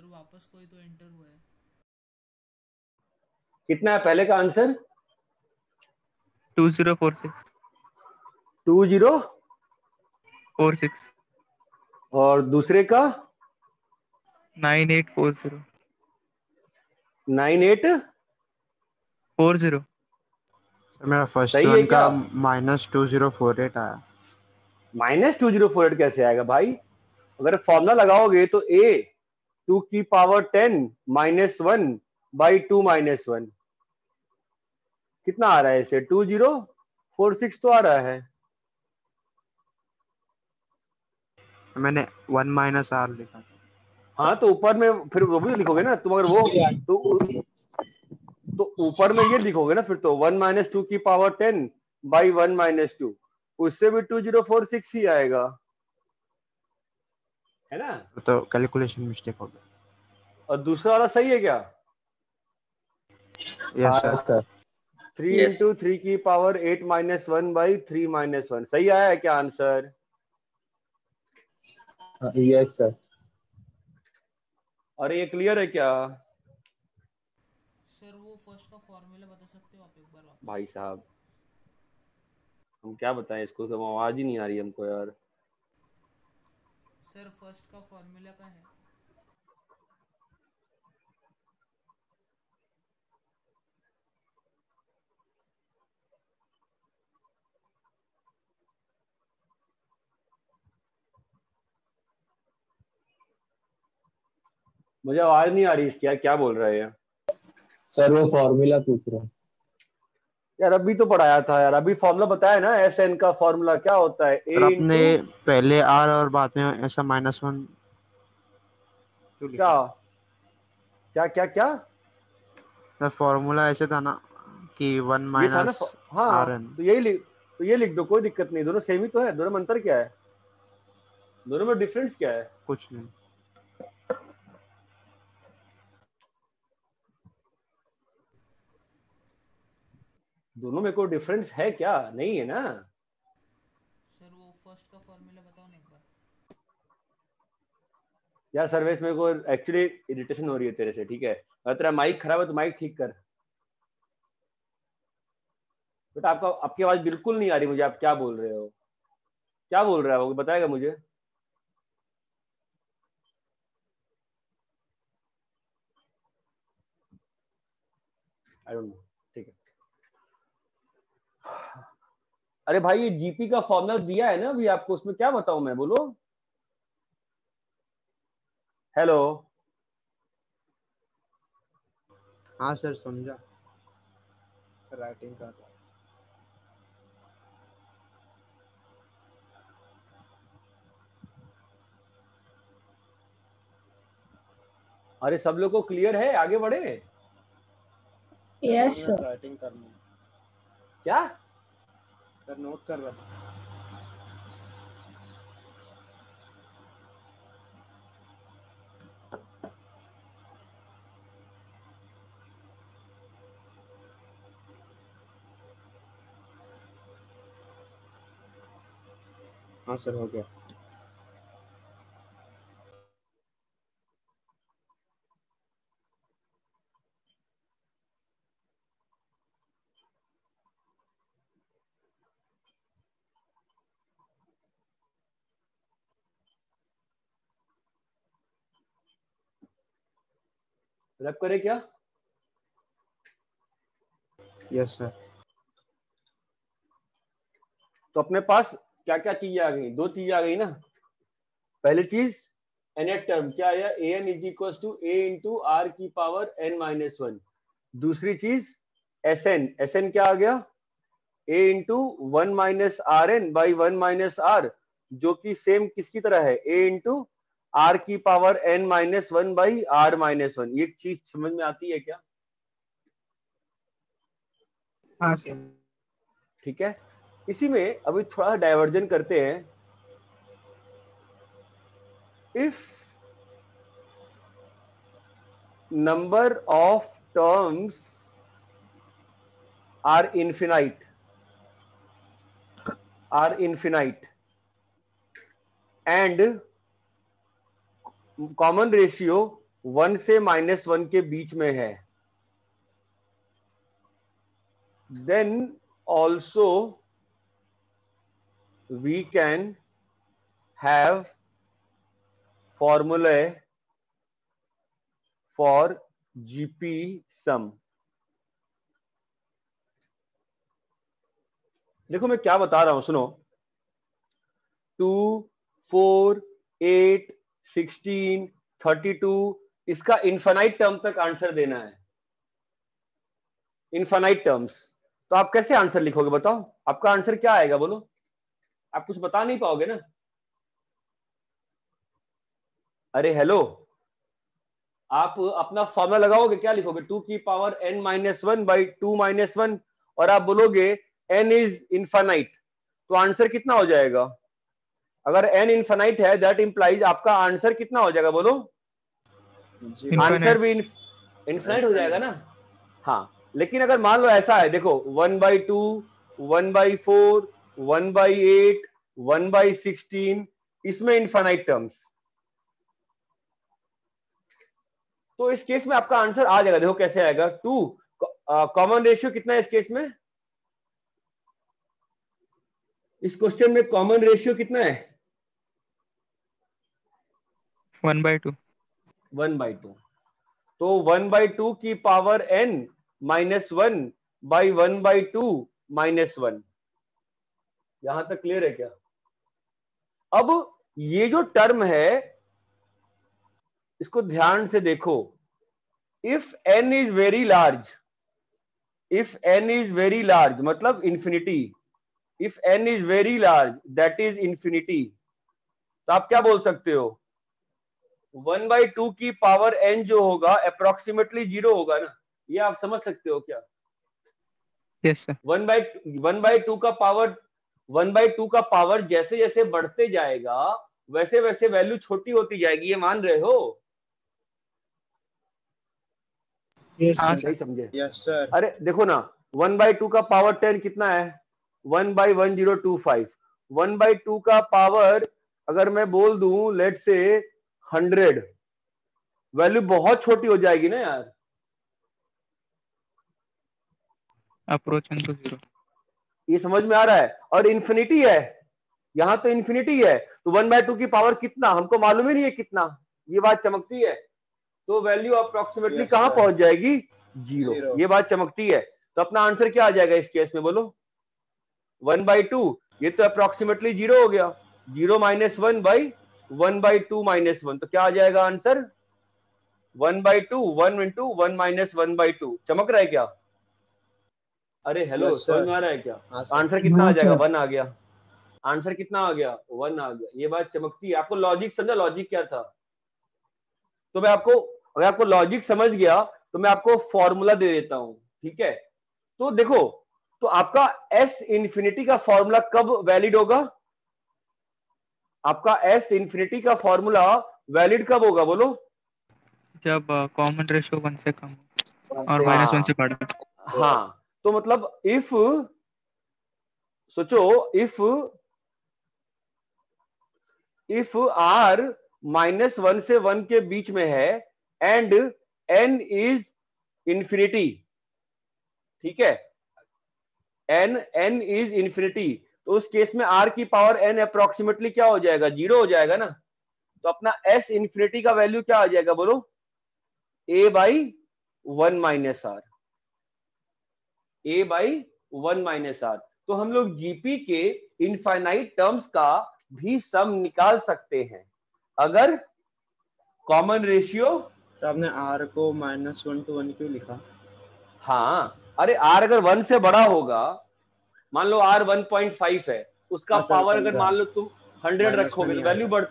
सर वापस कोई तो एंटर हुआ है।
कितना है पहले का आंसर?
2046
2046 और दूसरे का
9840
9840।
मेरा फर्स्ट
सही है
वन
क्या?
का -2048 आया।
-2048 कैसे आएगा भाई? अगर फॉर्मूला लगाओगे तो a 2 की पावर 10 -1 बाई 2 -1 कितना आ रहा है इसे? 2046 तो आ रहा है।
मैंने 1 - R लिखा था।
हाँ तो ऊपर में फिर वो भी लिखोगे ना तुम, अगर वो तो ऊपर में ये लिखोगे ना फिर तो 1 - 2 की पावर 10 बाई 1 - 2, उससे भी 2046 ही आएगा, है ना?
तो कैलकुलेशन मिस्टेक हो गया।
और दूसरा वाला सही है क्या?
यस
हाँ
सर।
सर।
3
यस
× 3 की पावर 8 -1 बाई 3 -1 सही आया है क्या आंसर?
Yes sir.
और ये क्लियर है क्या
सर वो फर्स्ट का फॉर्मूला बता सकते हो आप एक बार वापस?
भाई साहब? हम क्या बताएं इसको, तो आवाज ही नहीं आ रही हमको यार।
सर फर्स्ट का फॉर्मूला का है।
मुझे आवाज नहीं आ रही इसकी यार, क्या बोल रहे हैं
सर वो फॉर्मूला पूछ रहा हूँ।
यार? अभी तो पढ़ाया था यार, अभी फॉर्मूला बताया ना, SN का फॉर्मूला क्या होता है?
सर
A
आपने
इंटू
पहले R और बाद में ऐसा -1 क्यों
क्या
लिखा?
क्या क्या क्या
सर फॉर्मूला ऐसे था ना कि 1
ये था ना हाँ,
RN।
तो तो ये लिख दो, कोई दिक्कत नहीं, दोनों सेम ही तो है। दोनों में अंतर क्या है? दोनों में डिफरेंस क्या है?
कुछ नहीं।
दोनों में कोई डिफरेंस है क्या? नहीं है ना?
सर वो फर्स्ट का फॉर्मूला बताओ ना एक बार।
यार सर्वेश, मेरे को एक्चुअली इरिटेशन हो रही है तेरे से, ठीक है? अगर तेरा माइक खराब है तो माइक ठीक कर। बट आपका आपकी आवाज बिल्कुल नहीं आ रही मुझे, आप क्या बोल रहे हो? क्या बोल रहा है वो, बताएगा मुझे? आई डोंट नो, ठीक है। अरे भाई, ये जीपी का फॉर्मूला दिया है ना अभी आपको, उसमें क्या बताऊं मैं, बोलो। हेलो?
हाँ सर समझा, राइटिंग कर रहा।
अरे सब लोग को क्लियर है, आगे बढ़े।
Yes sir.
राइटिंग करना
क्या?
सर, नोट कर रहा था। हाँ सर हो गया।
रब करे क्या?
Yes sir.
तो अपने पास क्या क्या चीजें आ गई? दो चीजें आ गई ना। पहली चीज nth टर्म क्या है? an is equal to a into R की पावर n-1। दूसरी चीज sn क्या आ गया? a into 1 - RN by 1 - R, जो कि सेम किसकी तरह है? a इंटू आर की पावर n-1 बाई R-1। ये चीज समझ में आती है क्या?
हाँ सर।
ठीक है। इसी में अभी थोड़ा डाइवर्जन करते हैं। If number of terms are infinite and common ratio 1 से -1 के बीच में है, then also we can have formulae for GP sum. देखो मैं क्या बता रहा हूं, सुनो। 2, 4, 8, 16, 32, इसका इनफाइनाइट टर्म तक आंसर देना है, इनफाइनाइट टर्म्स। तो आप कैसे आंसर लिखोगे बताओ, आपका आंसर क्या आएगा बोलो? आप कुछ बता नहीं पाओगे ना। अरे हेलो, आप अपना फॉर्मूला लगाओगे, क्या लिखोगे? 2 की पावर n-1/2 - 1 और आप बोलोगे n इज इनफाइनाइट, तो आंसर कितना हो जाएगा? अगर n इनफाइनाइट है, दैट इंप्लाइज आपका आंसर कितना हो जाएगा बोलो? आंसर भी इनफाइनाइट हो जाएगा ना। हाँ, लेकिन अगर मान लो ऐसा है, देखो 1/2, 1/4, 1/8, 1/16, इसमें इनफाइनाइट टर्म्स, तो इस केस में आपका आंसर आ जाएगा। देखो कैसे आएगा, 2 कॉमन रेशियो कितना है इस केस में? इस क्वेश्चन में कॉमन रेशियो कितना है?
1/2।
1/2। तो 1/2 की पावर n-1/1/2 - 1। यहां तक क्लियर है क्या? अब ये जो टर्म है इसको ध्यान से देखो। If n is very large, if n is very large मतलब infinity, if n is very large that is infinity, तो आप क्या बोल सकते हो? 1/2 की पावर n जो होगा अप्रोक्सीमेटली 0 होगा ना, ये आप समझ सकते हो क्या?
Yes sir.
1/2 का पावर, 1/2 का पावर जैसे जैसे बढ़ते जाएगा वैसे वैसे वैल्यू छोटी होती जाएगी, ये मान रहे हो?
यस
हाँ
सर।
नहीं समझे?
Yes sir.
अरे देखो ना, 1/2 का पावर 10 कितना है? 1/1025। 1/2 का पावर अगर मैं बोल दूं लेट से 100, वैल्यू बहुत छोटी हो जाएगी ना यार।
Approaching to 0।
ये समझ में आ रहा है? और इन्फिनिटी है, यहां तो इन्फिनिटी है, तो 1/2 की पावर कितना हमको मालूम ही नहीं है कितना, ये बात चमकती है। तो वैल्यू अप्रोक्सीमेटली कहां पहुंच जाएगी? 0। ये बात चमकती है। तो अपना आंसर क्या आ जाएगा इस केस में बोलो? 1/2, ये तो अप्रोक्सीमेटली 0 हो गया, 0 - 1/1/2 - 1, तो क्या आ जाएगा आंसर? 1/2, 1 × 1 - 1/2। चमक रहा है क्या? अरे हेलो, समझ में आ रहा है क्या? आंसर कितना आ जाएगा? 1 आ गया। आंसर कितना आ गया? 1 आ गया। ये बात चमकती है। आपको लॉजिक समझा? लॉजिक क्या था? तो मैं आपको, अगर आपको लॉजिक समझ गया तो मैं आपको फॉर्मूला दे देता हूं, ठीक है? तो देखो, तो आपका S इंफिनिटी का फॉर्मूला कब वैलिड होगा? आपका S इंफिनिटी का फॉर्मूला वैलिड कब होगा बोलो?
जब कॉमन रेशियो 1 से कम और -1 से बड़ा।
हाँ, तो मतलब इफ, सोचो, इफ r -1 से 1 के बीच में है एंड n इज इंफिनिटी, ठीक है, n इज इंफिनिटी, तो उस केस में r की पावर n अप्रोक्सीमेटली क्या हो जाएगा? 0 हो जाएगा ना। तो अपना s इंफिनिटी का वैल्यू क्या आ जाएगा बोलो? a/1 - r, a/1 - r। तो हम लोग जीपी के इनफाइनाइट टर्म्स का भी सम निकाल सकते हैं अगर कॉमन रेशियो।
तो आपने r को -1 to 1 क्यों लिखा?
हाँ, अरे r अगर 1 से बड़ा होगा, मान लो r 1.5 है, उसका पावर अगर मान लो तुम 100 रखोगे तो वैल्यू बढ़,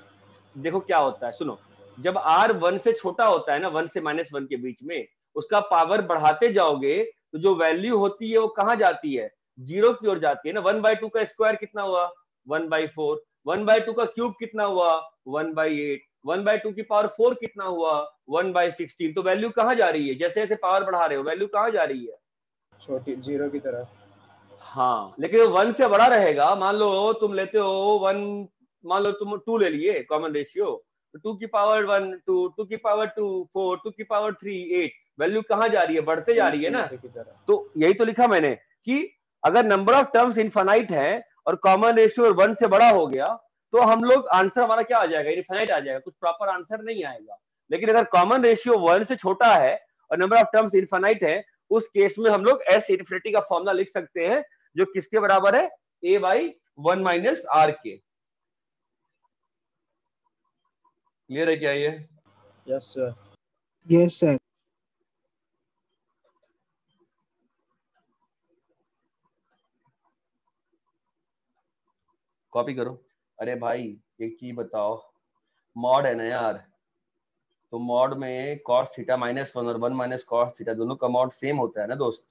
देखो क्या होता है, सुनो, जब r 1 से छोटा होता है ना, 1 से -1 के बीच में, उसका पावर बढ़ाते जाओगे तो जो वैल्यू होती है वो कहां जाती है? 0 की ओर जाती है ना। 1/2 का स्क्वायर कितना हुआ? 1/4। 1/2 का क्यूब कितना हुआ? 1/8। 1/2 की पावर 4 कितना हुआ? 1/16। तो वैल्यू कहां जा रही है? जैसे जैसे पावर बढ़ा रहे हो वैल्यू कहां जा रही है?
छोटी 0 की तरफ।
हाँ, लेकिन 1 से बड़ा रहेगा, मान लो तुम लेते हो 1, मान लो तुम 2 ले लिए कॉमन रेशियो, 2 की पावर 1 2, 2 की पावर 2 4, 2 की पावर 3 8, वैल्यू कहाँ जा रही है, बढ़ते जा रही है ना। तो यही तो लिखा मैंने कि अगर नंबर ऑफ टर्म्स इनफाइनाइट है और कॉमन रेशियो 1 से बड़ा हो गया तो हम लोग आंसर हमारा क्या आ जाएगा, इनफाइनाइट आ जाएगा, कुछ प्रॉपर आंसर नहीं आएगा। लेकिन अगर कॉमन रेशियो 1 से छोटा है और नंबर ऑफ टर्म्स इनफाइनाइट है, उस केस में हम लोग एस इन्फिनिटी का फॉर्मूला लिख सकते हैं जो किसके बराबर है, a बाई 1 माइनस आर के। क्लियर है क्या ये?
Yes sir. Yes sir.
Copy करो। अरे भाई एक चीज बताओ, मॉड है ना यार, तो मॉड में cos थीटा -1 और 1 माइनस cos थीटा दोनों का मॉड सेम होता है ना दोस्त।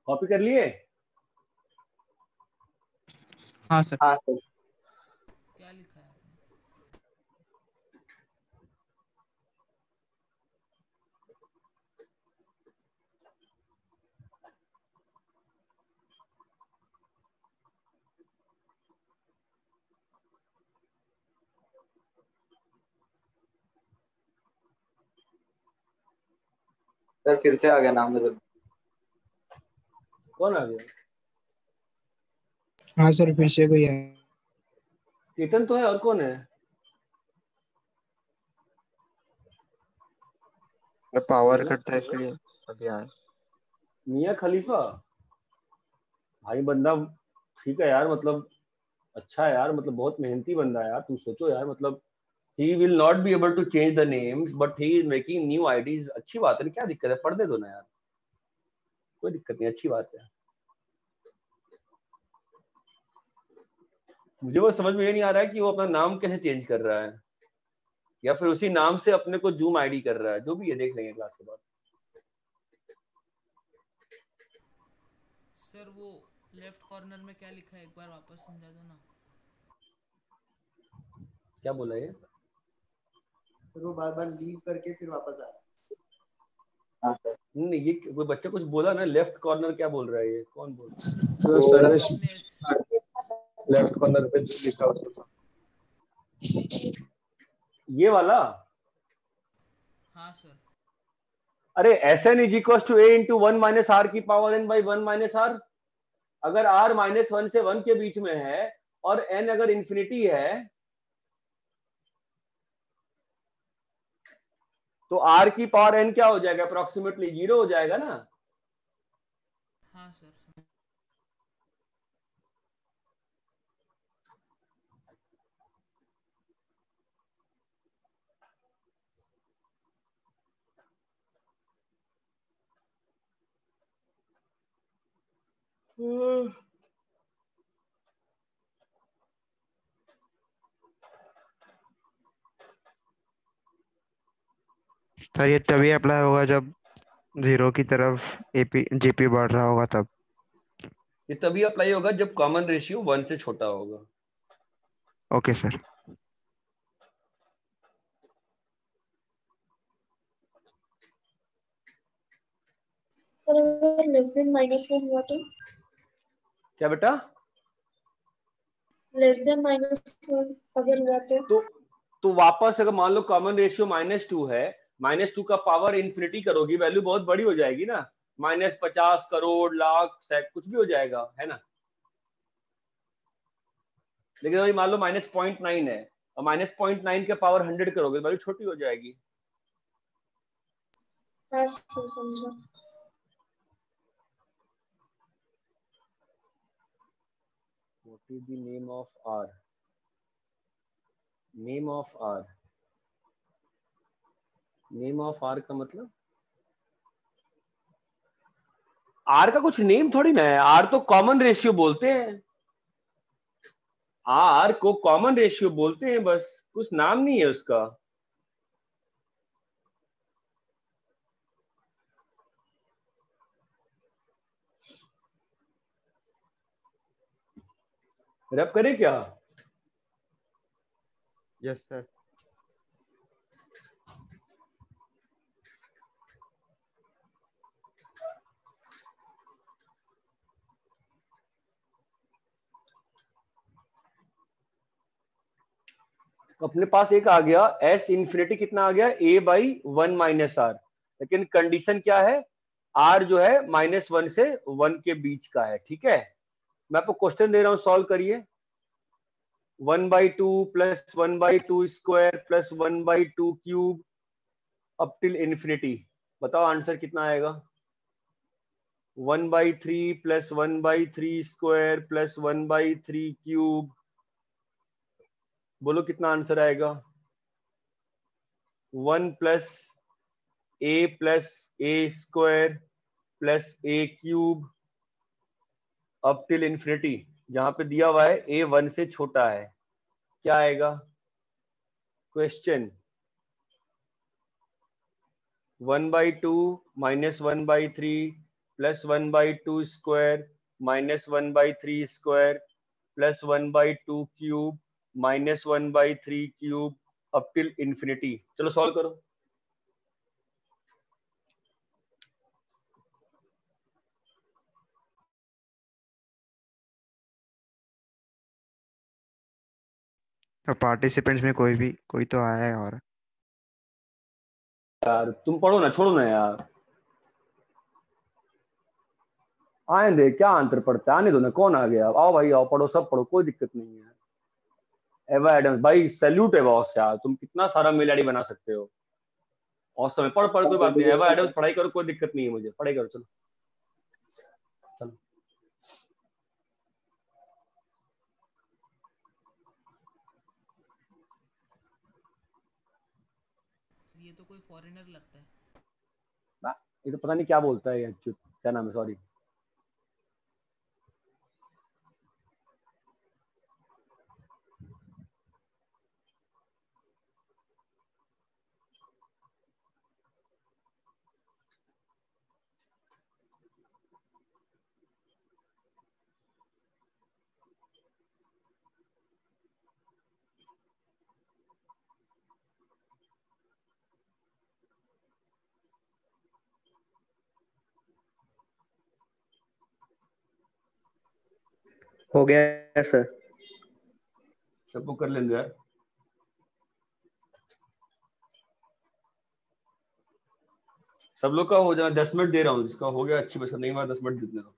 कॉपी कर लिए?
हाँ सर।
हाँ सर।
क्या लिखा है आपने?
सर फिर से आ गया नाम बदल।
कौन आ गया?
हाँ सर फिर से कोई है।
केतन तो है, और कौन है?
पावर
मियां
कट था इसलिए अभी आया।
मियां खलीफा। भाई बंदा ठीक है यार, मतलब अच्छा है यार, मतलब बहुत मेहनती बंदा है यार। तू सोचो यार, मतलब he will not be able to change the names but he is making new IDs। अच्छी बात है ना, क्या दिक्कत है, पढ़ने दो ना यार, कोई दिक्कत नहीं, अच्छी बात है। मुझे वो समझ में ये नहीं आ रहा है कि वो अपना नाम कैसे चेंज कर रहा है, या फिर उसी नाम से अपने को जूम आईडी कर रहा है, जो भी है देख लेंगे क्लास के बाद।
सर वो लेफ्ट कॉर्नर में क्या लिखा है, एक बार वापस समझा दो ना।
क्या बोला ये?
फिर वो बार बार लीव करके फिर वापस आ रहा है।
हाँ सर।
नहीं, ये कोई बच्चा कुछ बोला ना, लेफ्ट कॉर्नर, क्या बोल रहा है ये, कौन बोल रहा है?
तो सर
वीकनेस।
लेफ्ट कॉर्नर पे जो लिखा है उसको
ये वाला?
हाँ सर।
अरे Sn is equal to a into one minus R की power n by one minus R. अगर r माइनस वन से वन के बीच में है और n अगर इंफिनिटी है तो r की पावर n क्या हो जाएगा, अप्रोक्सीमेटली 0 हो जाएगा ना।
हाँ सर।
सर ये तभी अप्लाई होगा जब 0 की तरफ एपी जीपी बढ़ रहा होगा तब।
ये तभी अप्लाई होगा जब कॉमन रेशियो 1 से छोटा होगा।
Okay sir.
सर अगर लेस देन -1 हुआ तो?
क्या बेटा?
लेस देन -1 अगर हुआ
तो वापस अगर मान लो कॉमन रेशियो -2 है, -2 का पावर इंफिनिटी करोगी, वैल्यू बहुत बड़ी हो जाएगी ना, -50 करोड़ लाख कुछ भी हो जाएगा, है ना। लेकिन अभी मान लो -0.9 है और -0.9 का पावर 100 करोगे, वैल्यू छोटी हो जाएगी।
हाँ सर समझा।
What is the name of R? Name of R. Name of R का मतलब R का कुछ नेम थोड़ी ना है, R तो कॉमन रेशियो बोलते हैं, R को कॉमन रेशियो बोलते हैं बस, कुछ नाम नहीं है उसका। रैप करें क्या?
Yes sir.
अपने पास एक आ गया S इंफिनिटी, कितना आ गया, a by one minus R, लेकिन कंडीशन क्या है, R जो है -1 से 1 के बीच का है, ठीक है। मैं आपको क्वेश्चन दे रहा हूं, सॉल्व करिए। 1/2 plus 1/2 square plus 1/2 cube up till infinity, बताओ आंसर कितना आएगा। 1/3 प्लस 1/3 स्क्वायर प्लस 1/3 क्यूब, बोलो कितना आंसर आएगा। 1 प्लस ए स्क्वायर प्लस ए क्यूब अप टिल इंफिनिटी, जहां पे दिया हुआ है a 1 से छोटा है, क्या आएगा question. 1/2 minus 1/3 plus 1/2 square minus 1/3 square plus 1/2 cube minus 1/3 cube up till infinity. चलो सॉल्व करो।
तो पार्टिसिपेंट्स में कोई तो आया है और।
यार तुम पढ़ो ना, छोड़ो ना यार। आए दे, क्या अंतर पड़ता है, आने दो ना। कौन आ गया, आओ भाई आओ, पढ़ो, सब पढ़ो, कोई दिक्कत नहीं है। एवा एडम्स भाई सैल्यूट है बॉस यार, तुम कितना सारा मेल आईडी बना सकते हो। और समय पढ़ कोई बात नहीं, एवा एडम्स पढ़ाई करो, कोई दिक्कत नहीं है मुझे, पढ़ाई करो, चलो चलो।
ये तो कोई फॉरेनर लगता है।
ये तो पता नहीं क्या बोलता है, क्या नाम है, सॉरी।
हो गया सर।
सबको कर लेंगे यार। सब लोग का हो जाए, 10 मिनट दे रहा हूँ, जिसका हो गया अच्छी बात, नहीं हुआ 10 मिनट जितने दो।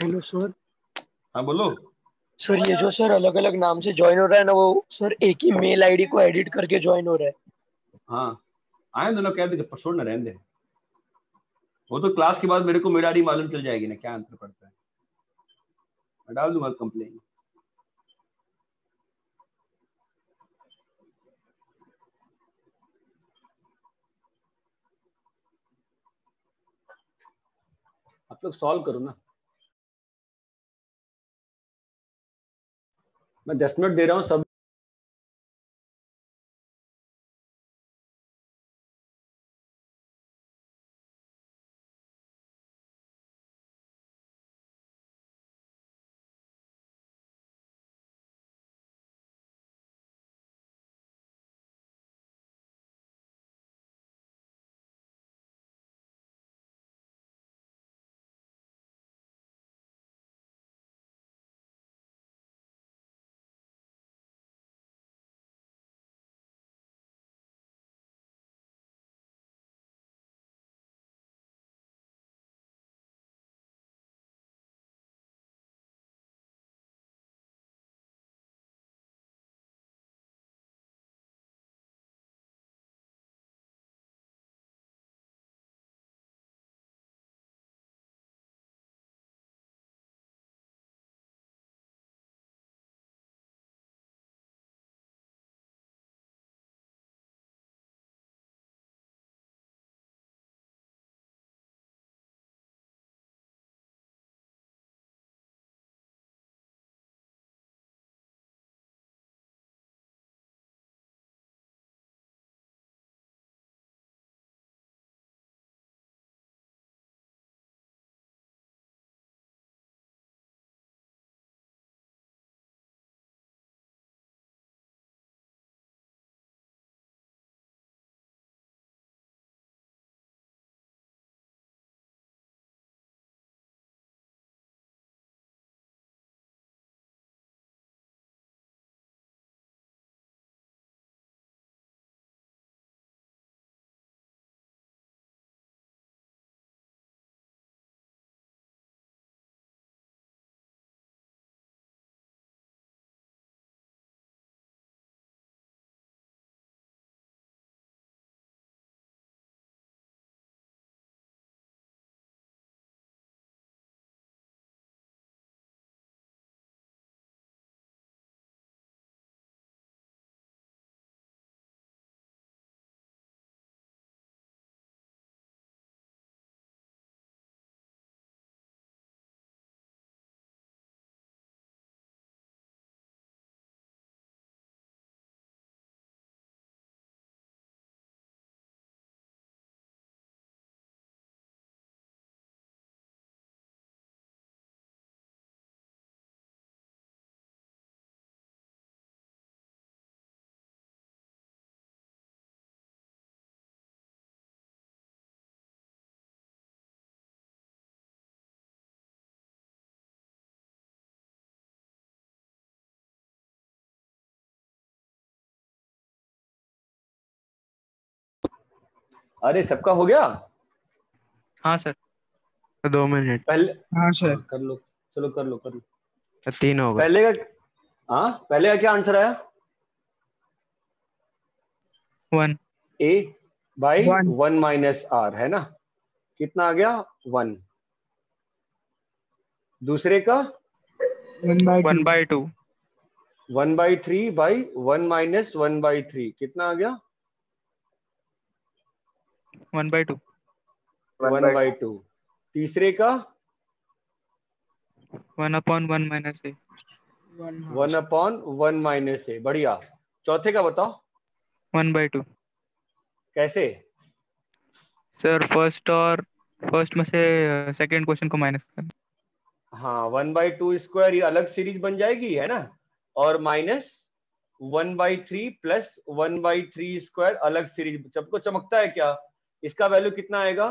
Hello sir.
हाँ बोलो।
सर ये जो सर अलग अलग नाम से ज्वाइन हो रहा है ना, वो सर एक ही मेल आईडी को एडिट करके ज्वाइन हो रहा है।
हाँ आए दोनों, कह दे छोड़ ना, रहने दे। वो तो क्लास के बाद मेरे को मेरा आईडी मालूम चल जाएगी ना, क्या अंतर पड़ता है, मैं डाल दूंगा कंप्लेन। आप लोग सॉल्व करो ना, मैं 10 मिनट दे रहा हूँ सब। अरे सबका हो गया?
हाँ सर।
2 मिनट।
पहले
हाँ सर।
हाँ कर लो, चलो कर लो कर लो।
3 हो गए।
पहले का, हाँ पहले का क्या आंसर आया?
1।
ए बाई
1
1 माइनस आर, है ना? कितना आ गया? 1। दूसरे का
1/2
1/2।
1/3 बाई 1 माइनस 1/3, कितना आ गया?
1/2।
1/2। तीसरे का
1/1 माइनस ए।
1/1 माइनस ए, बढ़िया। चौथे का बताओ
1/2।
कैसे?
सर फर्स्ट में से सेकंड क्वेश्चन को माइनस करना।
हाँ 1/2 स्क्वायर, ये अलग सीरीज बन जाएगी, है ना? और माइनस 1/3 प्लस 1/3 स्क्वायर अलग सीरीज। सबको चमकता है क्या? इसका वैल्यू कितना आएगा?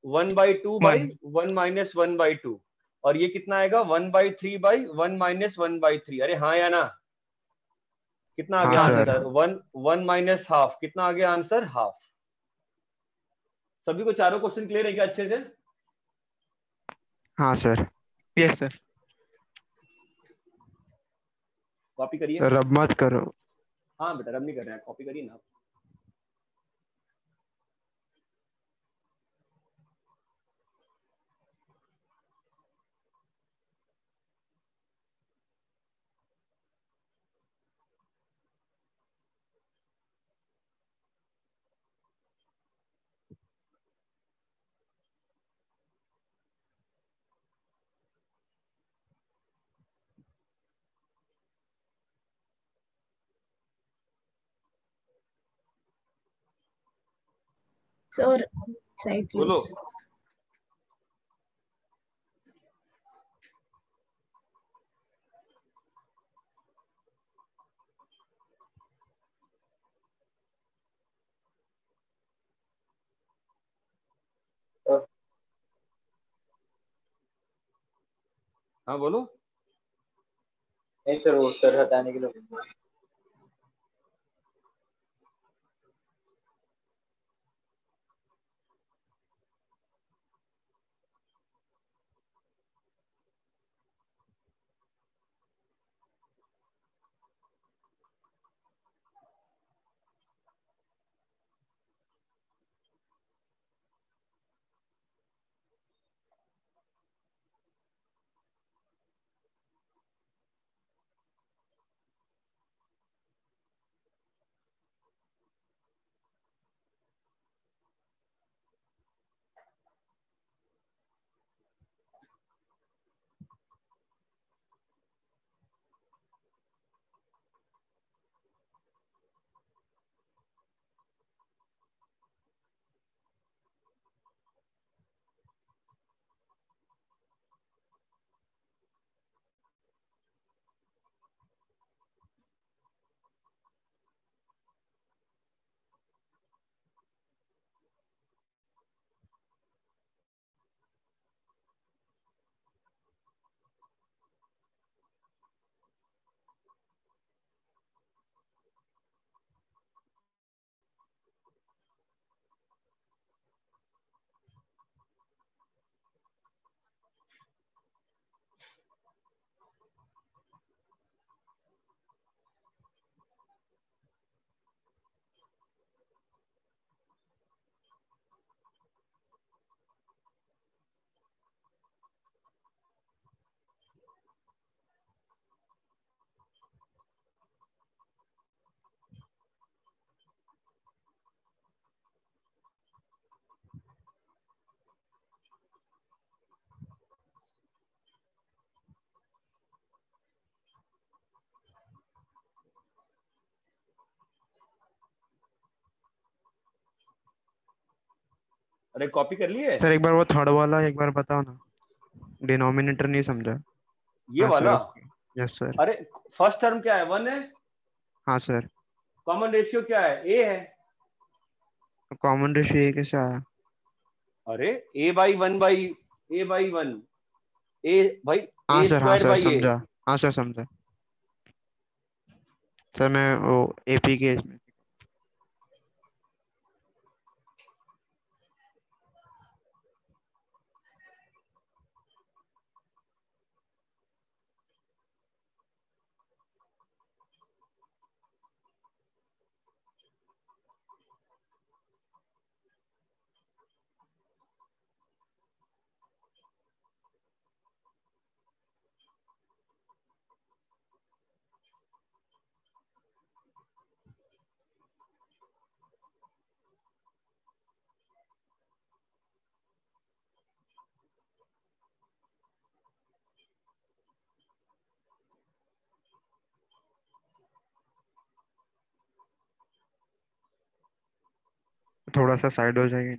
1/2 बाई
1।
1 माइनस 1/2। और ये कितना आएगा? 1/3 बाई 1 माइनस 1/3। अरे हाँ या ना? कितना आ
हाँ
गया
हाँ
sir.
Sir.
Answer? 1 minus half, कितना आ गया आंसर? हाफ। सभी को चारों क्वेश्चन क्लियर है क्या अच्छे से?
हाँ सर।
Yes sir.
कॉपी करिए।
रब मत करो।
हाँ बेटा रब नहीं कर रहे हैं, कॉपी करिए ना।
Sir, side
बोलो।
please.
हाँ बोलो।
नहीं सर, वो सर हटाने के लिए।
अरे कॉपी कर लिए?
सर एक बार वो थर्ड वाला एक बार बताओ ना, डिनोमिनेटर नहीं समझा।
ये
हाँ सर
वाला?
ओके। Yes sir.
अरे फर्स्ट टर्म क्या है? 1 है।
हाँ सर।
कॉमन रेशियो क्या है? ए है।
कॉमन रेशियो ये कैसे आया?
अरे ए बाई वन, ए भाई,
हाँ
ए
सर, हाँ
स्क्वायर
सर
बाई ए।
समझा। हाँ सर समझा। सर मैं वो एपी के इसमें। थोड़ा सा साइड हो जाएंगे।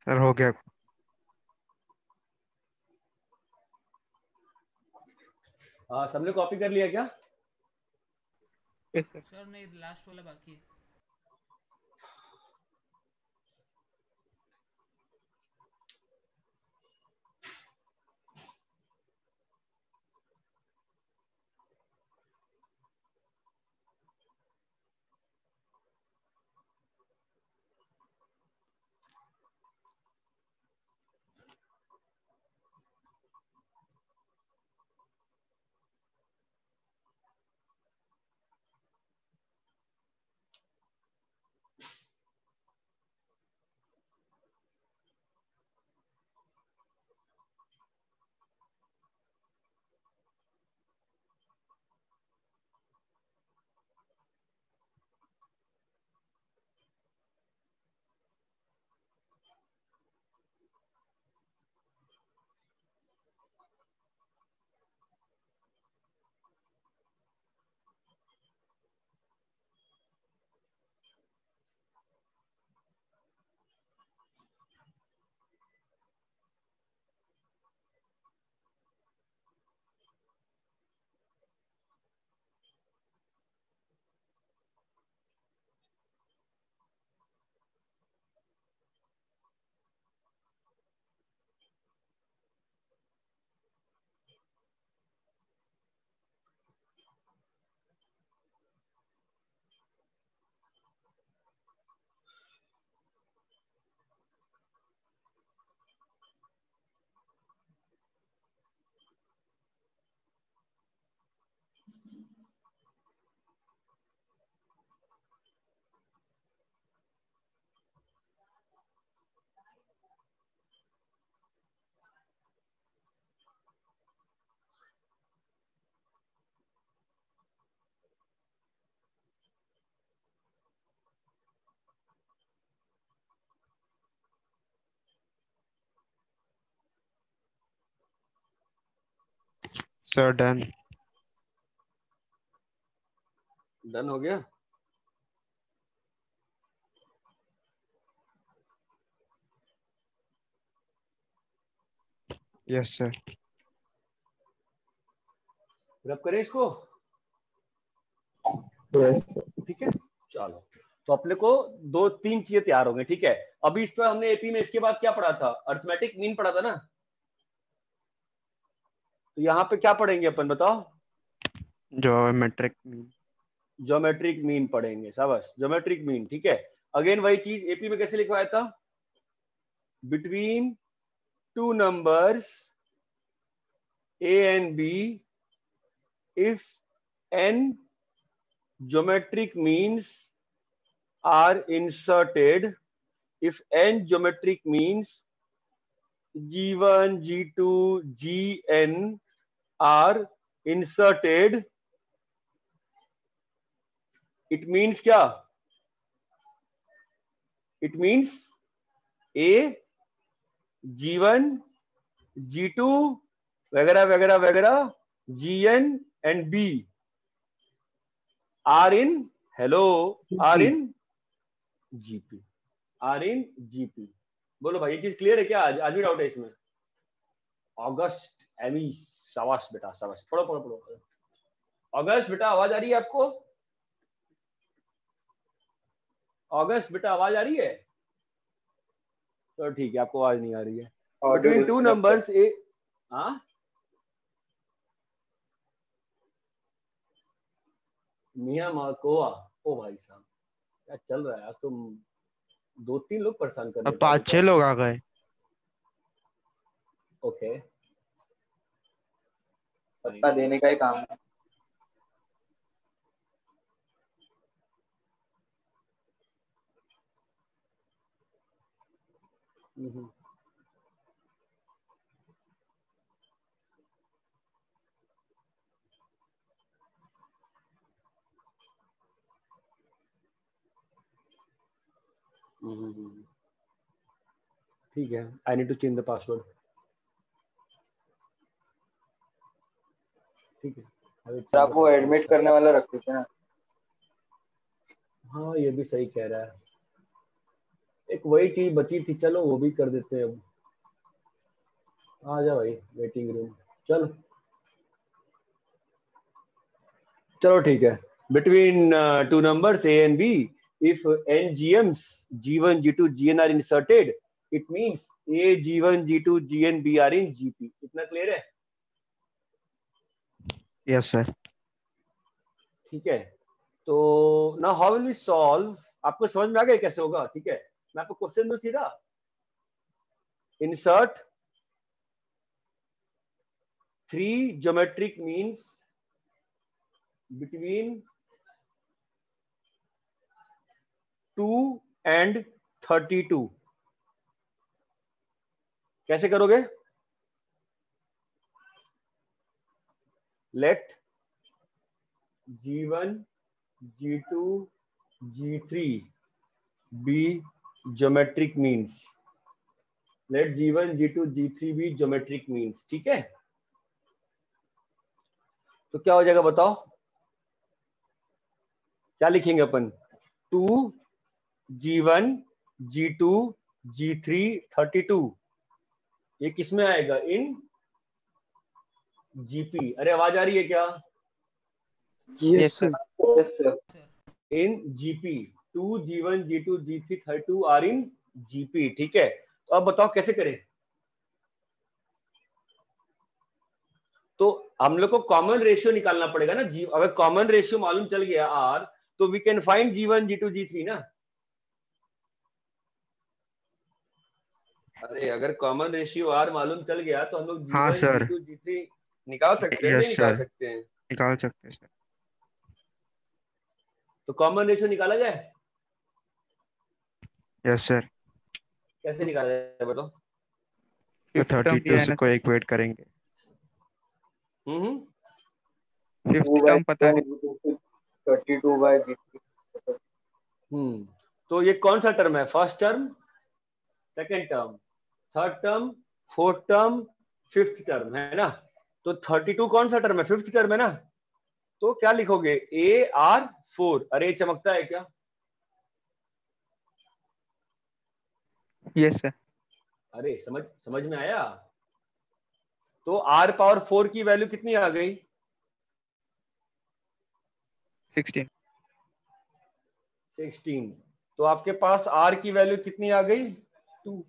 सर हो गया।
हाँ, सबने कॉपी कर लिया क्या?
Yes sir.
सर नहीं, लास्ट वाला बाकी है।
Sir done.
डन हो गया।
Yes sir.
रब करें इसको।
यस।
ठीक है, चलो। तो अपने को दो तीन चीजें तैयार हो गई। ठीक है, अभी इस पर हमने एपी में इसके बाद क्या पढ़ा था? अरिथमेटिक मीन पढ़ा था ना। तो यहाँ पे क्या पढ़ेंगे अपन, बताओ?
Geometric mean.
ज्योमेट्रिक मीन पढ़ेंगे, शाबाश, ज्योमेट्रिक मीन। ठीक है, अगेन वही चीज एपी में कैसे लिखवाया था? Between two numbers A and B if n geometric means are inserted, if n geometric means g1 g2 gn are inserted, it means क्या? It means a g1 g2 वगैरह वगैरह वगैरह gn and b are in hello are in gp, are in gp। बोलो भाई, ये चीज clear है क्या? आज भी डाउट है इसमें? अगस्त एमी, शाबाश बेटा शाबाश। पढ़ो पढ़ो पढ़ो। अगस्त बेटा आवाज आ रही है आपको? अगस्त बेटा आवाज आ रही है? तो ठीक है, आपको आवाज नहीं आ रही है। बिटवीन टू नंबर्स ए, हाँ मियाँ माकोआ। ओ भाई साहब, क्या चल रहा है आज? तुम दो तीन लोग परेशान कर
अब
देता है
5-6 लोग आ गए।
ओके,
सबका देने का ही काम है।
हम्म, ठीक है, I need to change the password. ठीक है,
फिर आप वो एडमिट करने वाला रख देते ना।
हाँ ये भी सही कह रहा है, एक वही चीज बची थी, चलो वो भी कर देते हैं अब। आ जा भाई वेटिंग रूम, चलो चलो ठीक है। Between two numbers A and B, if N GMs G1 G2 GN are inserted, it means A G1 G2 GN B are in GP। इतना क्लियर है?
Yes sir.
ठीक है, तो now how will we solve? आपको समझ में आ गया कैसे होगा? ठीक है, मैं आपको क्वेश्चन दूं सीधा। Insert 3 geometric means between 2 and 32। कैसे करोगे? Let G1 G2 G3 be geometric means। Let G1 G2 G3 be geometric means। ठीक है, तो क्या हो जाएगा बताओ? क्या लिखेंगे अपन? 2 G1 G2 G3 32, ये किस में आएगा? In GP. अरे आवाज आ रही है क्या?
Yes sir.
Yes sir.
In GP 2 G1 G2 G3 32 are in GP. ठीक है, तो अब बताओ कैसे करें? तो हम लोग को कॉमन रेशियो निकालना पड़ेगा ना जी। अगर कॉमन रेशियो मालूम चल गया आर, तो we can find G1 G2 G3 ना। अरे अगर कॉमन रेशियो आर मालूम चल गया तो हम लोग
हाँ
G1
सर।
G2 G3 निकाल सकते हैं, नहीं
यस
निकाल
सर,
सकते हैं?
निकाल सकते हैं सर।
तो कॉमन रेशियो निकाला जाए?
Yes sir.
कैसे निकाला जाए बताओ?
तो
फिफ्थ टर्म
32
दिया है
से
ना
को
सर,
इक्वेट करेंगे।
हम्म,
फिफ्थ टर्म पता नहीं।
32/GT।
तो ये कौन सा टर्म है? First term, second term, third term, fourth term, fifth term, है ना? तो 32 कौन सा टर्म है? फिफ्थ टर्म है ना? तो क्या लिखोगे? AR4। अरे ये चमकता है क्या?
Yes sir.
अरे समझ समझ में आया? तो R⁴ की वैल्यू कितनी आ गई?
16।
16। तो आपके पास R की वैल्यू कितनी आ गई? 2।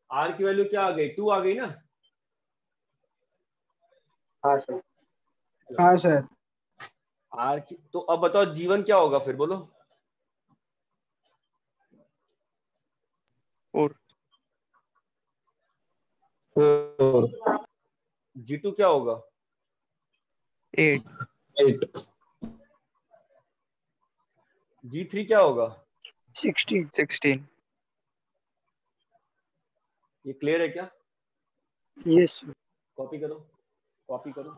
R की वैल्यू क्या आ गई? 2 आ गई ना?
हाँ सर।
हाँ सर।
R की, तो अब बताओ जीवन क्या होगा फिर, बोलो?
4।
G2 क्या होगा?
8।
G3 क्या होगा?
16।
16।
ये क्लियर है क्या?
Yes sir.
कॉपी करो, कॉपी करो।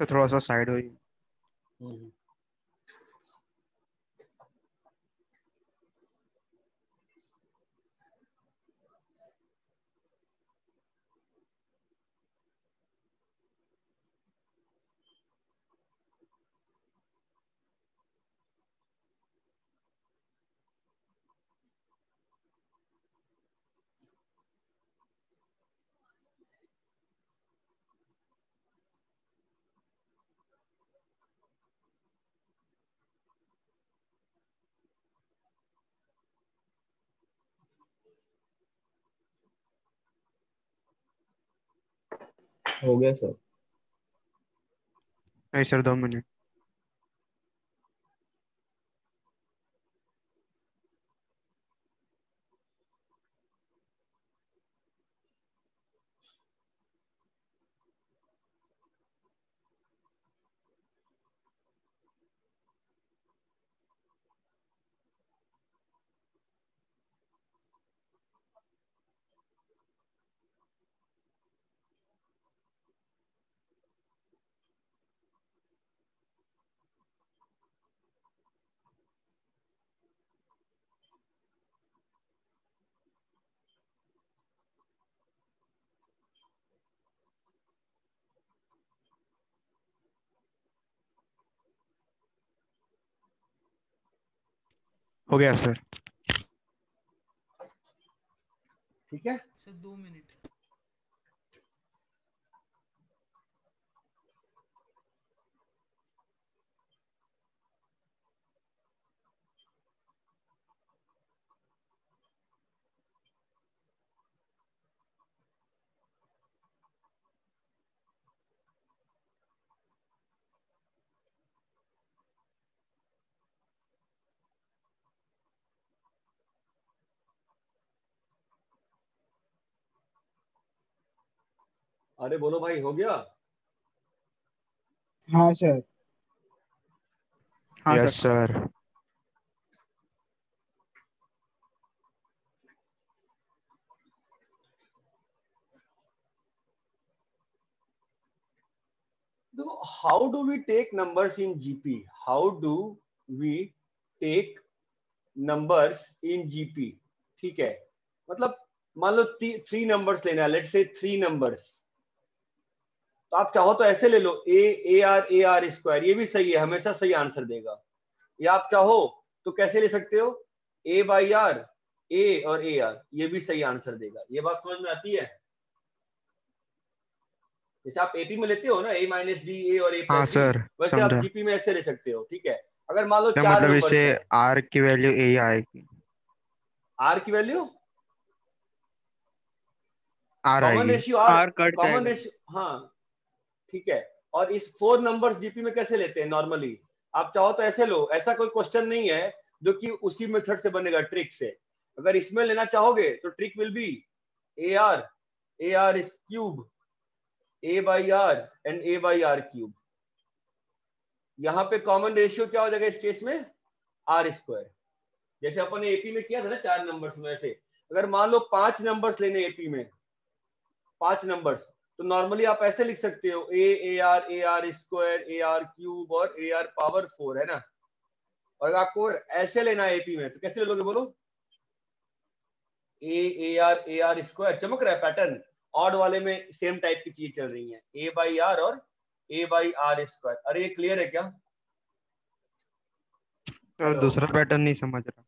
तो थोड़ा सा साइड हुई।
हो गया सर।
नहीं सर 2 मिनट। हो गया सर।
ठीक है,
सर 2 मिनट।
अरे बोलो भाई, हो गया?
हाँ सर।
हाँ
यस
सर।
सर।
देखो, how do we take numbers in GP? How do we take numbers in GP? ठीक है, मतलब मान लो 3 नंबर्स लेना है, लेट्स से 3 नंबर्स। तो आप चाहो तो ऐसे ले लो, ए आर स्क्वायर, ये भी सही है, हमेशा सही आंसर देगा। या आप चाहो तो कैसे ले सकते हो, ए बाई आर, ए और ए आर, ये भी सही आंसर देगा। ये बात समझ में आती है? जैसे आप एपी में लेते हो ना, ए माइनस डी ए और ए
हाँ
प्लस डी,
सर
वैसे आप
समझा।
जीपी में ऐसे ले सकते हो। ठीक है, अगर मान लो
क्या
4
मतलब
नंबर्स
इससे
है,
आर की वैल्यू ए आएगी?
आर की वैल्यू
आर
कॉमन
आएगी।
Ratio R,
R cut
common
जाएगा।
रेशियो, हाँ ठीक है। और इस 4 नंबर्स जीपी में कैसे लेते हैं नॉर्मली? आप चाहो तो ऐसे लो, ऐसा कोई क्वेश्चन नहीं है जो कि उसी मेथड से बनेगा, ट्रिक से। अगर इसमें लेना चाहोगे तो trick will be A R is cube, A by R and A by R cube. यहाँ पे कॉमन रेशियो क्या हो जाएगा इस केस में, आर स्क्वायर। जैसे अपन ने एपी में किया था ना 4 नंबर्स में, ऐसे अगर मान लो 5 नंबर्स लेने एपी में, 5 नंबर्स, तो नॉर्मली आप ऐसे लिख सकते हो, A R square, A R cube और ए आर पावर 4, है ना। और अगर आपको ऐसे लेना है एपी में तो कैसे ले लोगे बोलो, ए आर स्क्वायर, चमक रहा है पैटर्न, ऑड वाले में सेम टाइप की चीज चल रही है, ए बाई आर और ए बाई आर स्क्वायर। अरे ये क्लियर है क्या?
तो
हेलो,
दूसरा पैटर्न नहीं समझ रहा।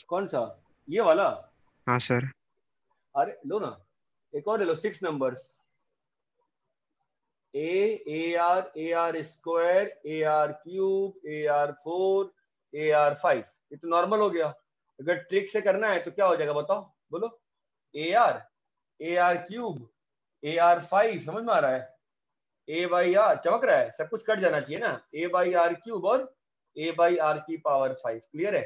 कौन सा? ये वाला?
हाँ सर।
अरे लो ना, एक और ले लो, 6 numbers, A R square, A R cube, A R 4, A R 5। ये तो नॉर्मल हो गया। अगर ट्रिक से करना है तो क्या हो जाएगा बताओ, बोलो, A R cube, A R 5, समझ में आ रहा है? ए बाई आर, चमक रहा है, सब कुछ कट जाना चाहिए ना, ए बाई आर क्यूब और ए बाई आर की पावर 5। क्लियर है?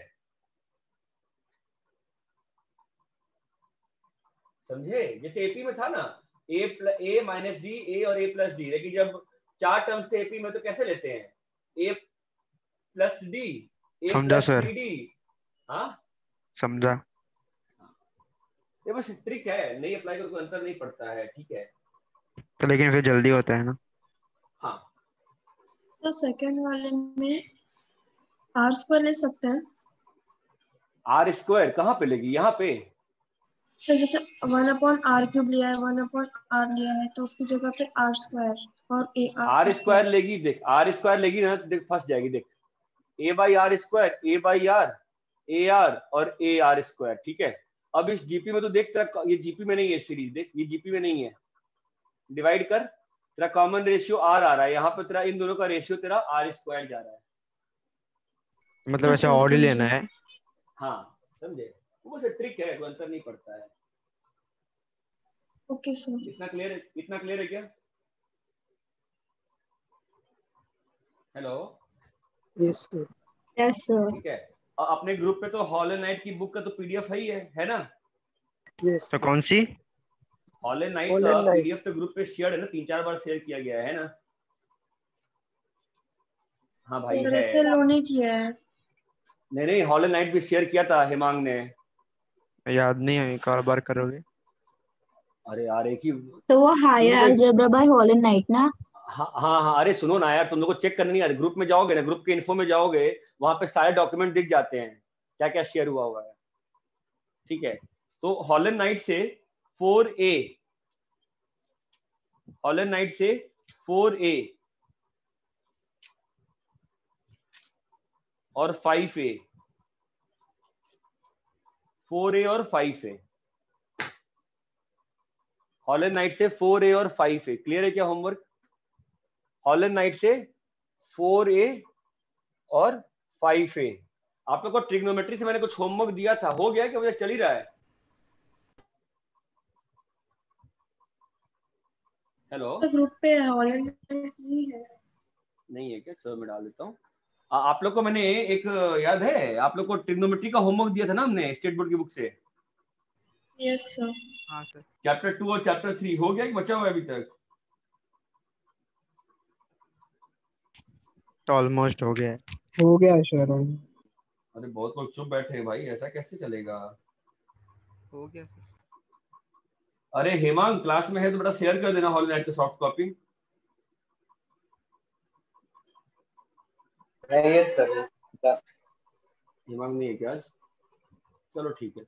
समझे? जैसे एपी में था ना, ए माइनस डी ए और ए प्लस डी, लेकिन जब 4 टर्म्स थे एपी में तो कैसे लेते हैं, ए प्लस डी, ए
समझा
प्लस
सर।
Three D. हाँ,
समझा।
ये बस ट्रिक है, नहीं अप्लाई करो कोई अंतर नहीं पड़ता है। ठीक है,
तो लेकिन फिर जल्दी होता है ना।
हाँ।
तो सेकंड वाले में आर स्क्वायर ले सकते हैं
आर स्क्वायर कहाँ पे लेगी, यहाँ पे?
सर। जैसे 1/r³ लिया है, 1/r लिया है, तो उसकी जगह पे आर स्क्वायर और A
R
R
square
square.
लेगी, देख आर स्क्वायर लेगी ना, देख फंस जाएगी। देख, A by R square, A by R, A R और ए आर स्क्वायर। ठीक है, अब इस जीपी में तो देख तेरा, ये जीपी में नहीं है सीरीज, देख ये जीपी में नहीं है, डिवाइड कर, तेरा कॉमन रेशियो आर आ रहा है, यहाँ पे तेरा इन दोनों का रेशियो तेरा आर स्क्वायर जा रहा है।
मतलब
हाँ
ऐसे
सर
ऑड ही लेना
समझे।
है।
हाँ समझे, वो से ट्रिक है, कोई अंतर नहीं पड़ता है।
Okay sir.
इतना क्लियर है, इतना क्लियर है क्या? Hello,
yes sir.
Yes sir.
ठीक है। अपने ग्रुप पे तो हॉल नाइट की बुक का तो पीडीएफ है ना?
यस
तो कौन सी?
हॉल नाइट
Hall
का
and Night।
पीडीएफ तो ग्रुप पे शेयर है ना, 3-4 बार शेयर किया गया है ना? हाँ भाई है।
दरअसल उन्होंने किया है।
नहीं, हॉल नाइट भी शेयर किया था हेमांग ने।
याद नहीं है, एक और बार करोगे?
अरे यार एक ही
तो वो हायर
तुम
algebra by Hall and Knight ना?
हाँ, अरे सुनो ना यार, तुम लोग को चेक करना नहीं यार, ग्रुप में जाओगे ना, ग्रुप के इन्फो में जाओगे, वहां पे सारे डॉक्यूमेंट दिख जाते हैं क्या क्या शेयर हुआ है। ठीक है, तो हॉल नाइट से 4A, हॉल नाइट से 4A और 5A, 4A और 5A, हॉल नाइट से 4A और 5A। क्लियर है क्या होमवर्क? हॉल नाइट से 4A और 5A। आप लोग को ट्रिग्नोमेट्री से मैंने कुछ होमवर्क दिया था, हो गया कि मुझे चल ही रहा है? हेलो,
तो ग्रुप पे हॉल एंड नाइट नहीं है।
क्या? चलो मैं डाल देता हूँ। आप लोग को मैंने एक याद है, आप लोग को ट्रिग्नोमेट्री का होमवर्क दिया था ना हमने स्टेट बोर्ड की बुक से?
Yes sir.
हाँ सर।
चैप्टर 2 और चैप्टर 3 हो गया कि बचा हुआ है अभी तक?
तो ऑलमोस्ट हो गया है।
हो गया सर।
अरे बहुत लोग चुप बैठे हैं भाई, ऐसा कैसे चलेगा?
हो गया सर।
अरे हेमांग क्लास में है तो बेटा शेयर कर देना हॉल नाइट की soft copy.
Yes sir.
Hemang नहीं है क्या आज? चलो ठीक है,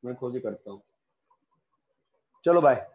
मैं खोज ही करता हूँ। चलो बाय।